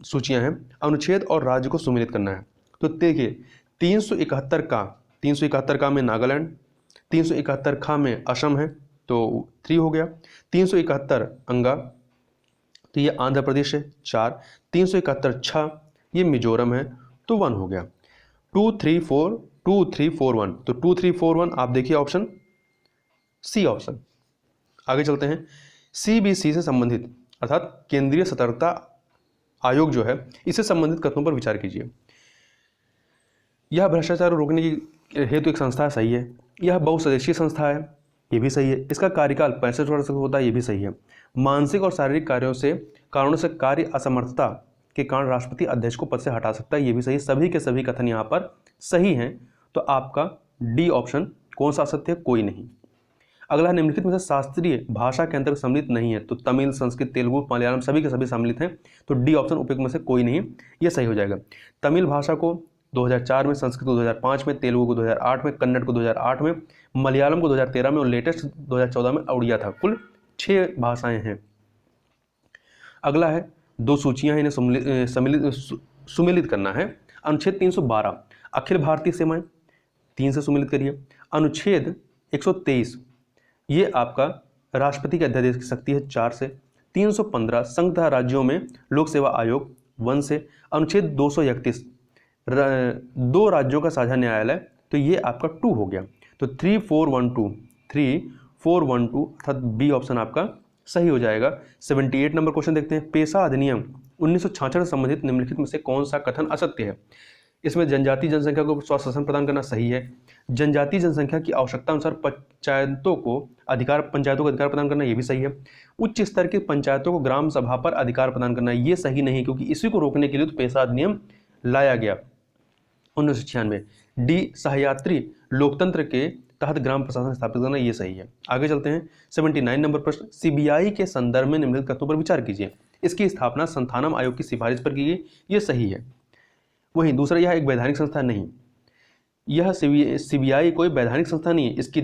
सूचियां हैं, अनुच्छेद और राज्य को सुमेलित करना है। तो देखिए, 371 का में नागालैंड, 371 खा में असम है, तो 3 हो गया। 371 अंगा, तो ये आंध्र प्रदेश है, 4। 371 छा, ये मिजोरम है, तो 1 हो गया। 2 3 4 1, तो 2 3 4 1 आप देखिए ऑप्शन सी ऑप्शन। आगे चलते हैं। CBC से संबंधित अर्थात केंद्रीय सतर्कता आयोग जो है, इससे संबंधित कथनों पर विचार कीजिए। यह भ्रष्टाचार रोकने की हेतु एक संस्था है, सही है। यह बहुसदस्यीय संस्था है, ये भी सही है। इसका कार्यकाल 65 वर्ष तक होता है, ये भी सही है। मानसिक और शारीरिक कारणों से कार्य असमर्थता के कारण राष्ट्रपति अध्यक्ष को पद से हटा सकता है, ये भी सही। सभी के सभी कथन यहाँ पर सही हैं, तो आपका डी ऑप्शन कौन सा सत्य है? कोई नहीं। अगला, निम्नलिखित में से शास्त्रीय भाषा के अंतर्गत सम्मिलित नहीं है? तो तमिल, संस्कृत, तेलुगु, मलयालम सभी के सभी सम्मिलित हैं, तो डी ऑप्शन उपयुक्त में से कोई नहीं, ये सही हो जाएगा। तमिल भाषा को 2004 में, संस्कृत को 2005 में, तेलुगु को 2008 में, कन्नड़ को 2008 में, मलयालम को 2013 में और लेटेस्ट 2014 में उड़िया था। कुल 6 भाषाएं हैं। अगला है, 2 सूचियां हैं, इन्हें सुमेलित करना है। अनुच्छेद 312 अखिल भारतीय सेवाएं, 3 से सुमेलित करिए। अनुच्छेद 123 ये आपका राष्ट्रपति के अध्यादेश की शक्ति है, 4 से। 315 संघ तथा राज्यों में लोक सेवा आयोग, 1 से। अनुच्छेद 231 2 राज्यों का साझा न्यायालय, तो ये आपका 2 हो गया। तो 3412 अर्थात बी ऑप्शन आपका सही हो जाएगा। 78 नंबर क्वेश्चन देखते हैं। पेशा अधिनियम 1966 से संबंधित निम्नलिखित में से कौन सा कथन असत्य है? इसमें जनजातीय जनसंख्या को स्वास्थ्य शासन प्रदान करना सही है। जनजातीय जनसंख्या की आवश्यकता अनुसार पंचायतों को अधिकार प्रदान करना, ये भी सही है। उच्च स्तर की पंचायतों को ग्राम सभा पर अधिकार प्रदान करना, ये सही नहीं, क्योंकि इसी को रोकने के लिए तो पेशा अधिनियम लाया गया 1996। डी सहयात्री लोकतंत्र के तहत ग्राम प्रशासन स्थापित करना, ये सही है। आगे चलते हैं। 79 नंबर प्रश्न, सीबीआई के संदर्भ में निम्नलिखित कथनों पर विचार कीजिए। इसकी स्थापना संथानम आयोग की सिफारिश पर की गई, ये सही है। वहीं दूसरा, यह एक वैधानिक संस्था नहीं, यह सीबीआई कोई वैधानिक संस्था नहीं है। इसकी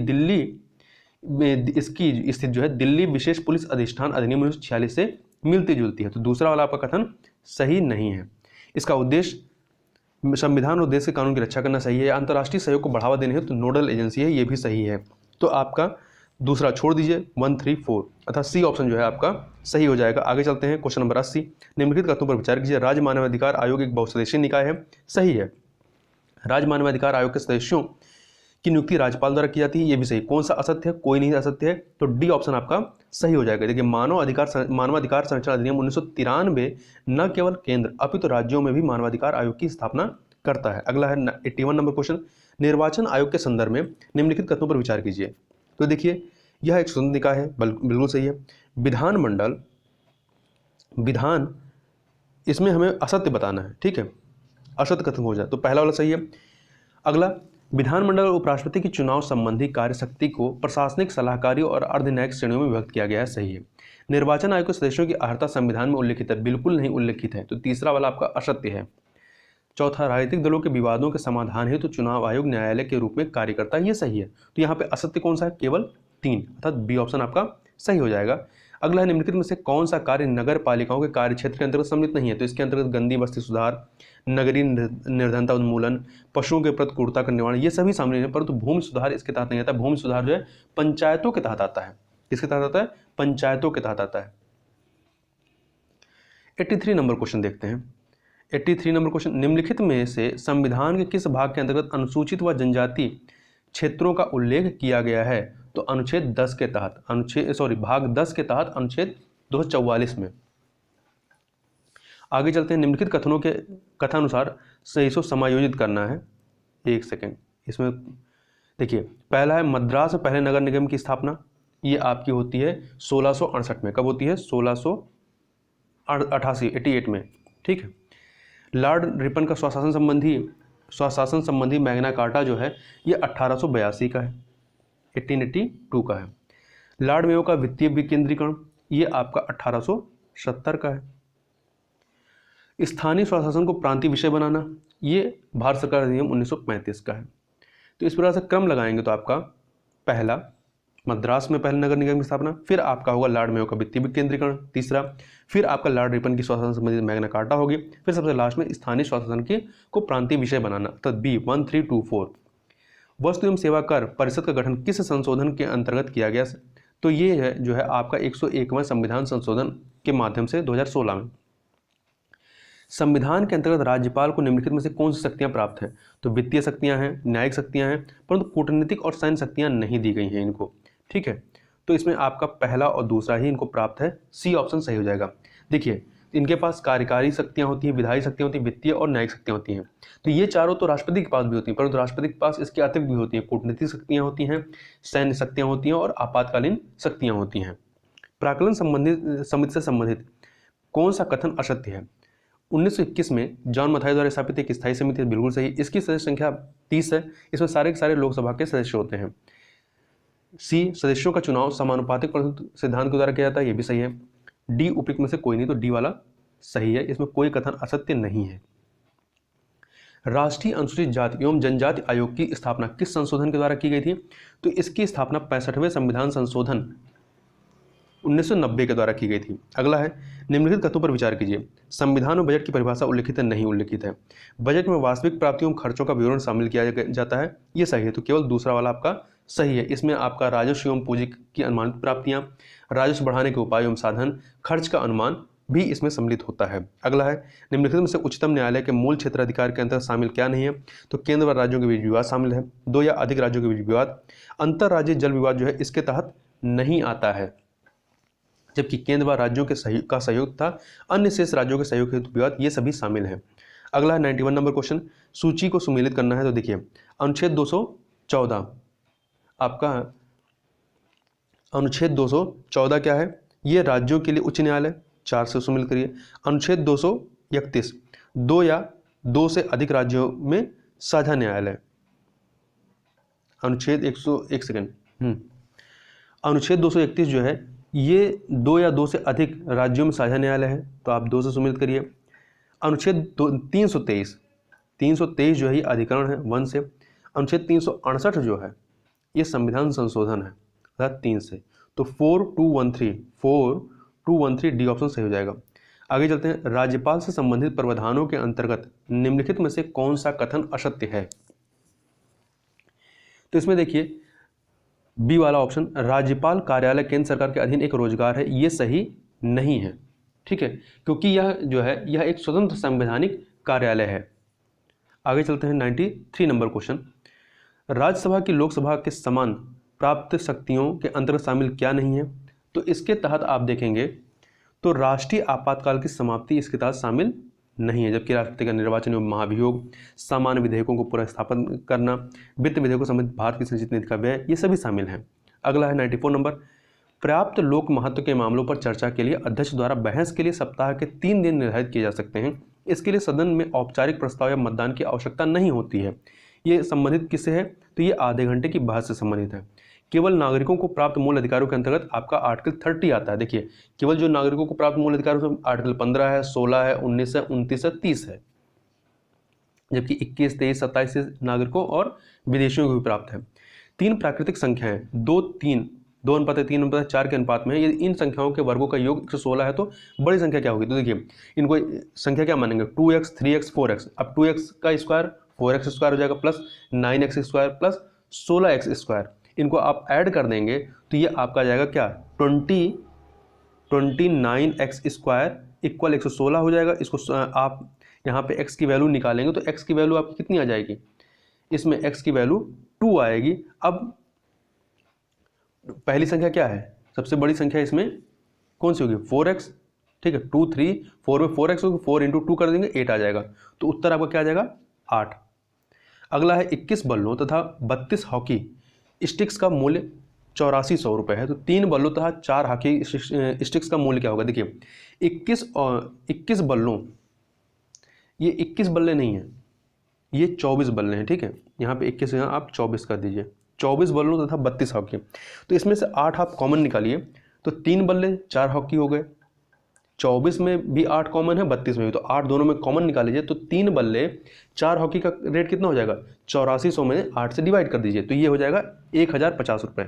स्थिति जो है दिल्ली विशेष पुलिस अधिष्ठान अधिनियम 1946 से मिलती जुलती है, तो दूसरा वाला आपका कथन सही नहीं है। इसका उद्देश्य संविधान और देश के कानून की रक्षा करना, सही है। अंतर्राष्ट्रीय सहयोग को बढ़ावा देने हेतु नोडल एजेंसी है, ये भी सही है। तो आपका दूसरा छोड़ दीजिए 1, 3, 4 अर्थात सी ऑप्शन जो है आपका सही हो जाएगा। आगे चलते हैं क्वेश्चन नंबर 80। निम्नलिखित कथनों पर विचार कीजिए। राज्य मानवाधिकार आयोग एक बहुसदस्यीय निकाय है, सही है। राज्य मानवाधिकार आयोग के सदस्यों की नियुक्ति राज्यपाल द्वारा की जाती है, ये भी सही। कौन सा असत्य है? कोई नहीं असत्य है, तो डी ऑप्शन आपका सही हो जाएगा। देखिए मानवाधिकार संरक्षण अधिनियम 1993 न केवल केंद्र अपितु राज्यों में भी मानवाधिकार आयोग की स्थापना करता है। अगला है 81 नंबर क्वेश्चन। निर्वाचन आयोग के संदर्भ में निम्नलिखित कथनों पर विचार कीजिए। तो देखिए यह एक स्वतंत्र निकाय है, बिल्कुल सही है। विधान इसमें हमें असत्य बताना है, ठीक है, असत्य कथन हो जाए तो पहला वाला सही है। अगला, विधानमंडल और उपराष्ट्रपति की चुनाव संबंधी कार्यशक्ति को प्रशासनिक, सलाहकारी और अर्धन्यायिक श्रेणियों में विभक्त किया गया है, सही है। निर्वाचन आयोग के सदस्यों की अर्हता संविधान में उल्लिखित है, बिल्कुल नहीं उल्लिखित है, तो तीसरा वाला आपका असत्य है। चौथा, राजनीतिक दलों के विवादों के समाधान हेतु चुनाव आयोग न्यायालय के रूप में कार्य करता है, ये सही है। तो यहाँ पे असत्य कौन सा है? केवल 3 अर्थात बी ऑप्शन आपका सही हो जाएगा। अगला है, निम्नलिखित में से कौन सा कार्य नगर पालिकाओं के कार्य क्षेत्र के अंतर्गत सम्मिलित नहीं है? तो इसके अंतर्गत गंदी बस्ती सुधार, नगरीय निर्धनता उन्मूलन, पशुओं के प्रति क्रूरता का निवारण, ये सभी शामिल है, परंतु भूमि सुधार इसके तहत नहीं आता। भूमि सुधार जो है पंचायतों के तहत आता है। किसके तहत आता है? पंचायतों के तहत आता है। 83 नंबर क्वेश्चन देखते हैं। 83 नंबर क्वेश्चन, निम्नलिखित में से संविधान के किस भाग के अंतर्गत अनुसूचित व जनजाति क्षेत्रों का उल्लेख किया गया है? तो अनुच्छेद 10 के तहत, भाग 10 के तहत अनुच्छेद 244 में। आगे चलते हैं। निम्नलिखित कथनों के कथानुसार सही से समायोजित करना है। एक सेकेंड, इसमें देखिए पहला है, मद्रास में पहले नगर निगम की स्थापना, ये आपकी होती है 1668 में। कब होती है? 1688 में, ठीक है। लॉर्ड रिपन का स्वशासन संबंधी मैग्ना कार्टा जो है ये 1882 का है, 1882 का है। लॉर्ड मेयो का वित्तीय विकेंद्रीकरण ये आपका 1870 का है। स्थानीय स्वशासन को प्रांतीय विषय बनाना ये भारत सरकार अधिनियम 1935 का है। तो इस प्रकार से क्रम लगाएंगे तो आपका पहला मद्रास में पहले नगर निगम की स्थापना, फिर आपका होगा लॉर्ड मेयो का वित्तीय विकेंद्रीकरण, तीसरा फिर आपका लॉर्ड रिपन की स्वशासन संबंधित मैग्ना कार्टा होगी, फिर सबसे लास्ट में स्थानीय स्वशासन को प्रांतीय विषय बनाना, तो बी 1, 3, 2, 4। वस्तु एवं सेवा कर परिषद का गठन किस संशोधन के अंतर्गत किया गया? तो ये है जो है आपका 101वां संविधान संशोधन के माध्यम से 2016 में। संविधान के अंतर्गत राज्यपाल को निम्नलिखित में से कौन सी शक्तियां प्राप्त हैं? तो वित्तीय शक्तियां हैं, न्यायिक शक्तियां हैं, परंतु कूटनीतिक और सैन्य शक्तियां नहीं दी गई हैं इनको, ठीक है। तो इसमें आपका पहला और दूसरा ही इनको प्राप्त है, सी ऑप्शन सही हो जाएगा। देखिए इनके पास कार्यकारी शक्तियां होती हैं, विधायी शक्तियां होती हैं, वित्तीय और न्यायिक शक्तियां होती हैं। तो ये चारों तो राष्ट्रपति के पास भी होती हैं, परंतु राष्ट्रपति के पास इसके अतिरिक्त भी होती हैं, कूटनीतिक शक्तियां होती हैं, सैन्य शक्तियां होती हैं और आपातकालीन शक्तियां होती हैं। प्राक्कलन समिति से संबंधित कौन सा कथन असत्य है? 1921 में जॉन मथाई द्वारा स्थापित एक स्थायी समिति है, बिल्कुल सही। इसकी सदस्य संख्या 30 है, इसमें सारे के सारे लोकसभा के सदस्य होते हैं। सी, सदस्यों का चुनाव समानुपातिक सिद्धांत के द्वारा किया जाता है, ये भी सही है। डी, उपयुक्त में से कोई नहीं, तो डी वाला सही है, इसमें कोई कथन असत्य नहीं है। राष्ट्रीय अनुसूचित जाति एवं जनजाति आयोग की स्थापना किस संशोधन के द्वारा की गई थी? तो इसकी स्थापना 65वें संविधान संशोधन 1990 के द्वारा की गई थी। अगला है, निम्नलिखित कथनों पर विचार कीजिए। संविधान में बजट की परिभाषा उल्लिखित है, नहीं उल्लिखित है। बजट में वास्तविक प्राप्तियों और खर्चों का विवरण शामिल किया जाता है, ये सही है, तो केवल दूसरा वाला आपका सही है। इसमें आपका राजस्व एवं पूंजी की अनुमानित प्राप्तियां, राजस्व बढ़ाने के उपाय एवं साधन, खर्च का अनुमान भी इसमें सम्मिलित होता है। अगला है, निम्नलिखित में से उच्चतम न्यायालय के मूल क्षेत्राधिकार के अंतर्गत शामिल क्या नहीं है? तो केंद्र व राज्यों के बीच विवाद शामिल है, 2 या अधिक राज्यों के बीच विवाद, अंतर्राज्यीय जल विवाद जो है इसके तहत नहीं आता है, जबकि केंद्र व राज्यों के सहयोग था, अन्य शेष राज्यों के सहयोग हेतु विवाद, ये सभी शामिल हैं। अगला है 91 नंबर क्वेश्चन, सूची को सुमेलित करना है। तो देखिए अनुच्छेद 214 आपका अनुच्छेद 214 क्या है? ये राज्यों के लिए उच्च न्यायालय, 4 से सुमेलित करिए। अनुच्छेद 231 2 या 2 से अधिक राज्यों में साझा न्यायालय। अनुच्छेद 101 सेकंड अनुच्छेद 231 जो है ये 2 या 2 से अधिक राज्यों में साझा न्यायालय है, तो आप 2 से सुमेलित करिए। अनुच्छेद 323 जो है ये अधिकरण है, 1 से। अनुच्छेद 368 जो है ये संविधान संशोधन है, अर्थात 3 से। तो 4213 डी ऑप्शन सही हो जाएगा। आगे चलते हैं। राज्यपाल से संबंधित प्रावधानों के अंतर्गत निम्नलिखित में से कौन सा कथन असत्य है? तो इसमें देखिए बी वाला ऑप्शन, राज्यपाल कार्यालय केंद्र सरकार के अधीन एक रोजगार है, ये सही नहीं है। ठीक है, क्योंकि यह जो है यह एक स्वतंत्र संवैधानिक कार्यालय है। आगे चलते हैं 93 नंबर क्वेश्चन, राज्यसभा की लोकसभा के समान प्राप्त शक्तियों के अंतर्गत शामिल क्या नहीं है? तो इसके तहत आप देखेंगे तो राष्ट्रीय आपातकाल की समाप्ति इसके तहत शामिल नहीं है, जबकि राष्ट्रपति का निर्वाचन एवं महाभियोग, सामान्य विधेयकों को पुनर्स्थापन करना, वित्त विधेयकों समेत भारत की संचित नीति का व्यय, ये सभी शामिल हैं। अगला है 94 नंबर, पर्याप्त लोक महत्व के मामलों पर चर्चा के लिए अध्यक्ष द्वारा बहस के लिए सप्ताह के 3 दिन निर्धारित किए जा सकते हैं। इसके लिए सदन में औपचारिक प्रस्ताव या मतदान की आवश्यकता नहीं होती है। ये संबंधित किससे है? तो ये आधे घंटे की बहस से संबंधित है। केवल नागरिकों को प्राप्त मूल अधिकारों के अंतर्गत आपका आर्टिकल 30 आता है। देखिए, केवल जो नागरिकों को प्राप्त मूल अधिकारों से आर्टिकल 15 है, 16 है, 19 है, 29 है, 30 है, जबकि 21, 23, 27 से नागरिकों और विदेशियों को भी प्राप्त है। 3 प्राकृतिक संख्याएं 2, 3, 2:3:4 के अनुपात में है। यदि इन संख्याओं के वर्गों का योग 116 है तो बड़ी संख्या क्या होगी? तो देखिए, इनको संख्या क्या मानेंगे? 2x, 3x, 4x। अब 2x का स्क्वायर 4x स्क्वायर हो जाएगा, plus 9x square plus 16x square. इनको आप ऐड कर देंगे तो ये आपका आ जाएगा क्या? 29x स्क्वायर इक्वल 116 हो जाएगा। इसको आप यहाँ पे x की वैल्यू निकालेंगे तो x की वैल्यू आपकी कितनी आ जाएगी? इसमें x की वैल्यू 2 आएगी। अब पहली संख्या क्या है? सबसे बड़ी संख्या इसमें कौन सी होगी? 4x। ठीक है, 2, 3, 4 में 4x होगी, 4 × 2 कर देंगे 8 आ जाएगा। तो उत्तर आपका क्या आ जाएगा? 8। अगला है 21 बल्लों तथा 32 हॉकी स्टिक्स का मूल्य 8400 रुपये है। तो 3 बल्लों तथा 4 हॉकी स्टिक्स का मूल्य क्या होगा? देखिए, 21 बल्लों, ये 21 बल्ले नहीं है, ये 24 बल्ले हैं। ठीक है, यहाँ पे 21 यहाँ आप 24 कर दीजिए। 24 बल्लों तथा 32 हॉकी। तो इसमें से 8 आप कॉमन निकालिए तो 3 बल्ले 4 हॉकी हो गए। 24 में भी 8 कॉमन है, 32 में भी, तो 8 दोनों में कॉमन निकाल लीजिए। तो 3 बल्ले 4 हॉकी का रेट कितना हो जाएगा? 8400 में 8 से डिवाइड कर दीजिए तो ये हो जाएगा 1050 रुपये।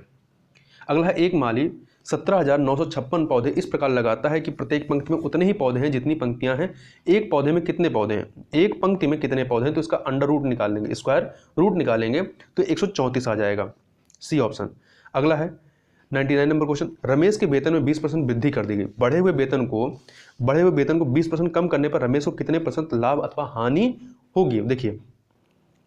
अगला है, एक माली 17,956 पौधे इस प्रकार लगाता है कि प्रत्येक पंक्ति में उतने ही पौधे हैं जितनी पंक्तियां हैं। एक पौधे में कितने पौधे हैं? एक पंक्ति में कितने पौधे हैं? तो इसका अंडर रूट निकाल लेंगे, स्क्वायर रूट निकालेंगे तो 134 आ जाएगा, सी ऑप्शन। अगला है 99 नंबर क्वेश्चन, रमेश के वेतन में 20% वृद्धि कर दी गई। बढ़े हुए वेतन को 20% कम करने पर रमेश को कितने % लाभ अथवा हानि होगी? देखिए,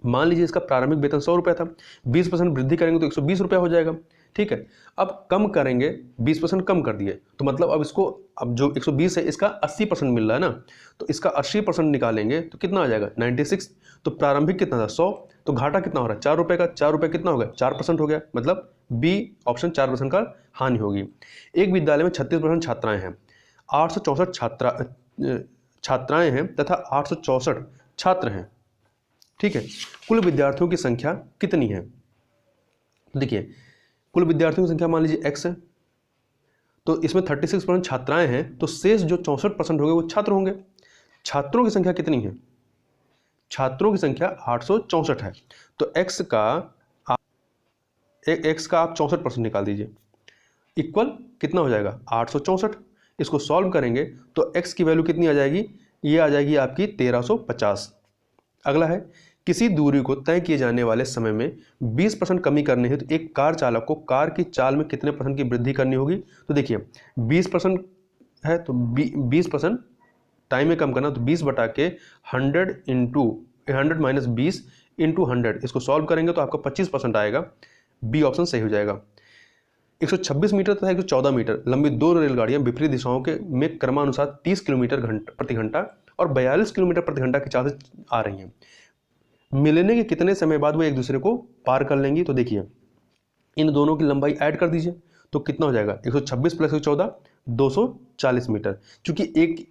मान लीजिए इसका प्रारंभिक वेतन 100 रुपये था, 20% वृद्धि करेंगे तो 120 रुपये हो जाएगा। ठीक है, अब कम करेंगे, 20% कम कर दिए तो मतलब अब इसको, अब जो 120 है इसका 80% मिल रहा है ना, तो इसका 80% निकालेंगे तो कितना आ जाएगा? 96। तो प्रारंभिक कितना था? 100। तो घाटा कितना हो रहा है? 4 रुपये का। 4 रुपये कितना हो गया? 4% हो गया, मतलब बी ऑप्शन 4% का हानि होगी। एक विद्यालय में 36% छात्राएं हैं, 864 छात्राएं हैं तथा 864 छात्र हैं। ठीक है, कुल विद्यार्थियों की संख्या कितनी है? देखिए, कुल विद्यार्थियों की संख्या मान लीजिए x है, तो इसमें 36% छात्राएं हैं, तो शेष जो 64% होंगे वो छात्र होंगे। छात्रों की संख्या कितनी है? छात्रों की संख्या 864 है। तो x का आप 64% निकाल दीजिए, इक्वल कितना हो जाएगा? 864। इसको सॉल्व करेंगे तो x की वैल्यू कितनी आ जाएगी? ये आ जाएगी आपकी 1350। अगला है, किसी दूरी को तय किए जाने वाले समय में 20% कमी करनी है तो एक कार चालक को कार की चाल में कितने % की वृद्धि करनी होगी? तो देखिए, 20% है तो 20% टाइम में कम करना, तो 20 बटा के 100 माइनस 20 इंटू 100, इसको सॉल्व करेंगे तो आपका 25% आएगा। बी ऑप्शन सही हो जाएगा। 126 मीटर तथा 114 मीटर लंबी 2 रेलगाड़ियां विपरीत दिशाओं के में क्रमानुसार 30 किलोमीटर प्रति घंटा और 42 किलोमीटर प्रति घंटा की चाल से आ रही हैं। मिलने के कितने समय बाद वो एक दूसरे को पार कर लेंगी? तो देखिए, इन दोनों की लंबाई ऐड कर दीजिए तो कितना हो जाएगा? 126 + 114 240 मीटर। क्योंकि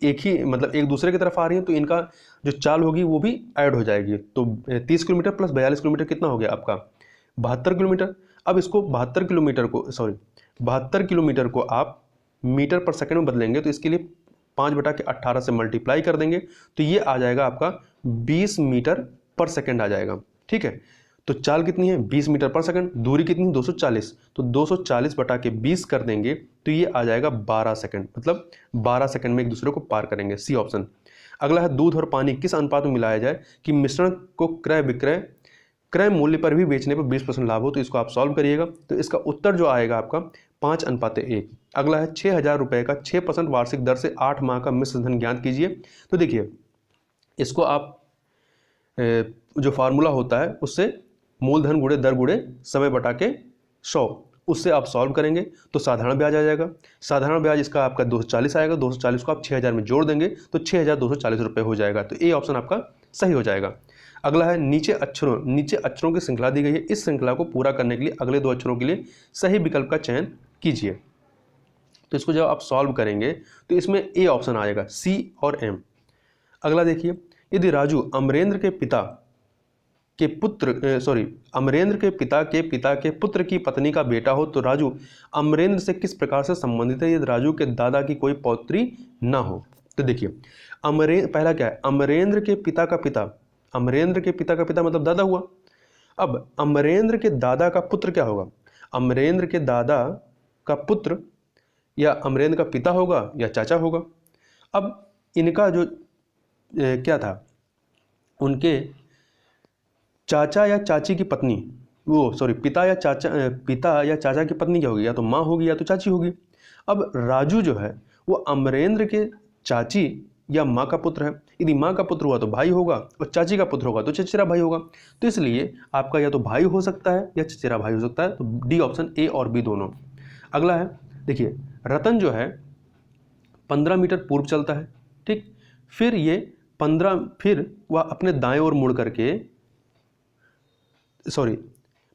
एक ही मतलब एक दूसरे की तरफ आ रही है तो इनका जो चाल होगी वो भी ऐड हो जाएगी। तो 30 किलोमीटर प्लस 42 किलोमीटर कितना हो गया आपका? 72 किलोमीटर। अब इसको 72 किलोमीटर को आप मीटर पर सेकंड में बदलेंगे तो इसके लिए 5/18 से मल्टीप्लाई कर देंगे तो ये आ जाएगा आपका 20 मीटर पर सेकंड आ जाएगा। ठीक है, तो चाल कितनी है? 20 मीटर पर सेकंड। दूरी कितनी? 240। तो 240 बटा के 20 कर देंगे तो ये आ जाएगा 12 सेकंड, मतलब 12 सेकंड में एक दूसरे को पार करेंगे, सी ऑप्शन। अगला है, दूध और पानी किस अनुपात में मिलाया जाए कि मिश्रण को क्रय विक्रय क्रय मूल्य पर भी बेचने पर 20% लाभ हो, तो इसको आप सॉल्व करिएगा। तो इसका उत्तर जो आएगा आपका 5:1। अगला है 6,000 रुपये का 6% वार्षिक दर से 8 माह का मिश्र धन ज्ञात कीजिए। तो देखिए इसको आप जो फार्मूला होता है उससे मूलधन गुणे दर गुणे समय बटा के 100, उससे आप सॉल्व करेंगे तो साधारण ब्याज आ जाएगा। साधारण ब्याज इसका आपका 240 आएगा। 240 को आप 6,000 में जोड़ देंगे तो 6,240 रुपये हो जाएगा। तो ए ऑप्शन आपका सही हो जाएगा। अगला है नीचे अक्षरों की श्रृंखला दी गई है। इस श्रृंखला को पूरा करने के लिए अगले 2 अक्षरों के लिए सही विकल्प का चयन कीजिए। तो इसको जब आप सॉल्व करेंगे तो इसमें ए ऑप्शन आएगा, सी और एम। अगला देखिए, यदि राजू अमरेंद्र के पिता के पिता के पुत्र की पत्नी का बेटा हो तो राजू अमरेंद्र से किस प्रकार से संबंधित है यदि राजू के दादा की कोई पौत्री ना हो। तो देखिए पहला क्या है, अमरेंद्र के पिता का पिता, अमरेंद्र के पिता का पिता मतलब दादा हुआ। अब अमरेंद्र के दादा का पुत्र क्या होगा, अमरेंद्र के दादा का पुत्र या अमरेंद्र का पिता होगा या चाचा होगा। अब इनका जो क्या था, उनके चाचा या चाची की पत्नी, पिता या चाचा की पत्नी क्या होगी, या तो माँ होगी या तो चाची होगी। अब राजू जो है वो अमरेंद्र के चाची या माँ का पुत्र है। यदि माँ का पुत्र हुआ तो भाई होगा और चाची का पुत्र होगा तो चचेरा भाई होगा। तो इसलिए आपका या तो भाई हो सकता है या चचेरा भाई हो सकता है। तो डी ऑप्शन, ए और बी दोनों। अगला है देखिए, रतन जो है 15 मीटर पूर्व चलता है, ठीक। फिर वह अपने दाएं ओर मुड़ करके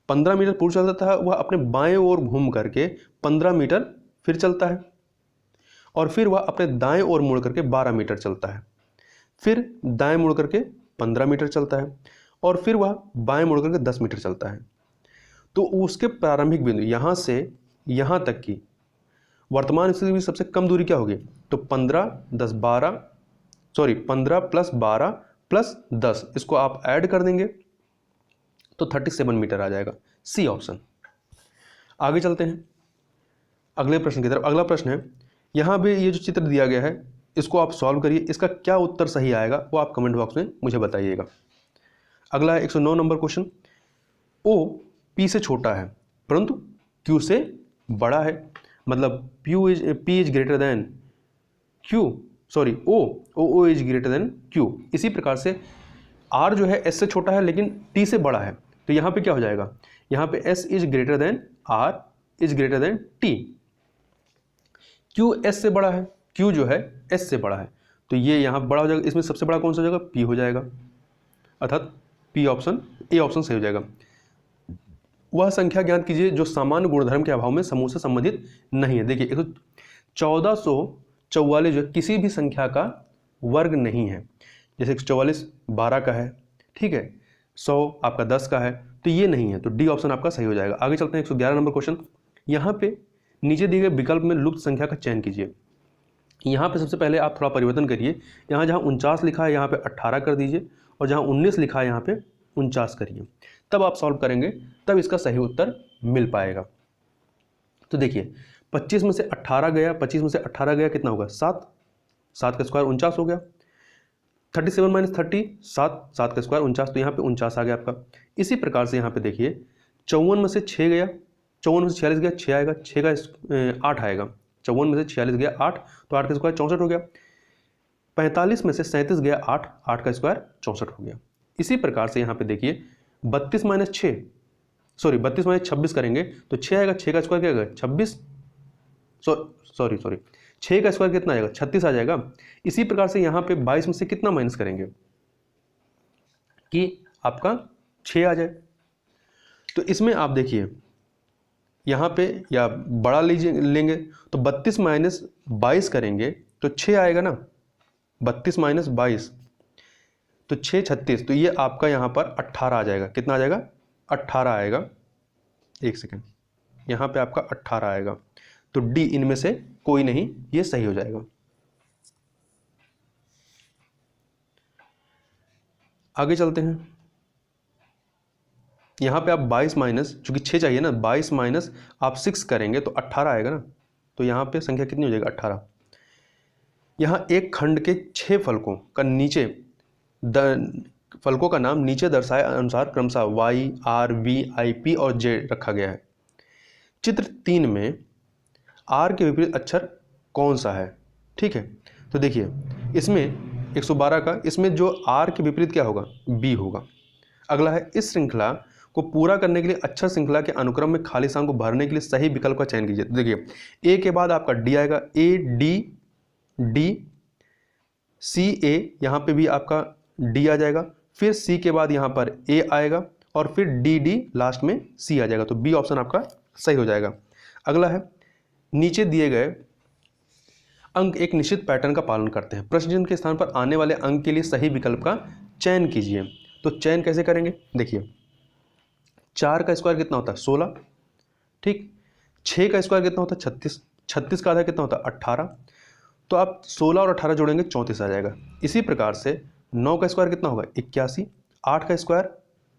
15 मीटर पूर्व चलता है, वह अपने बाएं ओर घूम करके 15 मीटर फिर चलता है और फिर वह अपने दाएं ओर मुड़ करके 12 मीटर चलता है, फिर दाएं मुड़ करके 15 मीटर चलता है और फिर वह बाएं मुड़ करके 10 मीटर चलता है। तो उसके प्रारंभिक बिंदु यहाँ से यहाँ तक की वर्तमान स्थिति में सबसे कम दूरी क्या होगी, तो 15 प्लस 12 प्लस 10, इसको आप ऐड कर देंगे तो 37 मीटर आ जाएगा, सी ऑप्शन। आगे चलते हैं अगले प्रश्न की तरफ। अगला प्रश्न है, यहाँ भी ये जो चित्र दिया गया है इसको आप सॉल्व करिए। इसका क्या उत्तर सही आएगा वो आप कमेंट बॉक्स में मुझे बताइएगा। अगला है 109 नंबर क्वेश्चन, ओ पी से छोटा है परंतु क्यू से बड़ा है, मतलब P is greater than Q, O is greater than Q. इसी प्रकार से आर जो है एस से छोटा है लेकिन टी से बड़ा है, तो यहाँ पे क्या हो जाएगा, यहाँ पे S is greater than R is greater than T. Q S से बड़ा है, क्यू जो है एस से बड़ा है, तो ये यहाँ बड़ा हो जाएगा। इसमें सबसे बड़ा कौन सा हो जाएगा, पी हो जाएगा, अर्थात पी ऑप्शन, ए ऑप्शन सही हो जाएगा। वह संख्या ज्ञात कीजिए जो सामान्य गुणधर्म के अभाव में समूह से संबंधित नहीं है। देखिए 1444 जो किसी भी संख्या का वर्ग नहीं है, जैसे 144 12 का है, ठीक है, 100 आपका 10 का है, तो ये नहीं है, तो डी ऑप्शन आपका सही हो जाएगा। आगे चलते हैं 111 नंबर क्वेश्चन। यहाँ पे नीचे दिए गए विकल्प में लुप्त संख्या का चयन कीजिए। यहाँ पे सबसे पहले आप थोड़ा परिवर्तन करिए, यहाँ जहाँ 49 लिखा है यहाँ पे 18 कर दीजिए और जहाँ 19 लिखा है यहाँ पे 49 करिए, तब आप सॉल्व करेंगे, तब इसका सही उत्तर मिल पाएगा। तो देखिए 25 में से 18 गया, 25 में से 18 गया कितना होगा, 7, 7 का स्क्वायर 49 हो गया। 37 माइनस 30 7, 7 का स्क्वायर 49, तो यहाँ पे 49 आ गया आपका। इसी प्रकार से यहाँ पे देखिए 54 में से 6 गया, 54 में से 46 गया, 6 आएगा, 6 का 8 आएगा, 54 में से 46 गया 8, तो 8 का स्क्वायर 64 हो गया। 45 में से 37 गया 8, 8 का स्क्वायर 64 हो गया। इसी प्रकार से यहाँ पे देखिए 32 माइनस 26 करेंगे तो 6 आएगा, 6 का स्क्वायर क्या आएगा 26, 6 का स्क्वायर कितना आएगा 36 आ जाएगा। इसी प्रकार से यहाँ पे 22 में से कितना माइनस करेंगे कि आपका 6 आ जाए। तो इसमें आप देखिए यहाँ पे या बड़ा लेंगे तो 32 माइनस 22 करेंगे तो 6 आएगा ना, 32 माइनस 22 तो 6 36, तो ये आपका यहाँ पर 18 आ जाएगा। कितना आ जाएगा 18 आएगा, एक सेकेंड, यहाँ पे आपका 18 आएगा। तो डी इनमें से कोई नहीं, ये सही हो जाएगा। आगे चलते हैं, यहाँ पे आप 22 माइनस, चूंकि 6 चाहिए ना, 22 माइनस आप 6 करेंगे तो 18 आएगा ना, तो यहाँ पे संख्या कितनी हो जाएगी 18। यहाँ एक खंड के 6 फलकों का नीचे फलकों का नाम नीचे दर्शाए अनुसार क्रमशः Y, R, V, I, P और जे रखा गया है। चित्र 3 में आर के विपरीत अक्षर कौन सा है? ठीक है, तो देखिए इसमें 112 का, इसमें जो आर के विपरीत क्या होगा? बी होगा। अगला है, इस श्रृंखला को पूरा करने के लिए अक्षर श्रृंखला के अनुक्रम में खाली स्थान को भरने के लिए सही विकल्प का चयन कीजिए। तो देखिए ए के बाद आपका डी आएगा, ए डी डी, सी ए, यहाँ पे भी आपका डी आ जाएगा, फिर सी के बाद यहाँ पर ए आएगा और फिर डी डी लास्ट में सी आ जाएगा। तो बी ऑप्शन आपका सही हो जाएगा। अगला है, नीचे दिए गए अंक एक निश्चित पैटर्न का पालन करते हैं, प्रश्न चिन्ह के स्थान पर आने वाले अंक के लिए सही विकल्प का चयन कीजिए। तो चयन कैसे करेंगे? देखिए 4 का स्क्वायर कितना होता है? 16, ठीक। 6 का स्क्वायर कितना होता है? 36, 36 का आधा कितना होता है? 18। तो आप 16 और 18 जोड़ेंगे 34 आ जाएगा। इसी प्रकार से 9 का स्क्वायर कितना होगा? 81, 8 का स्क्वायर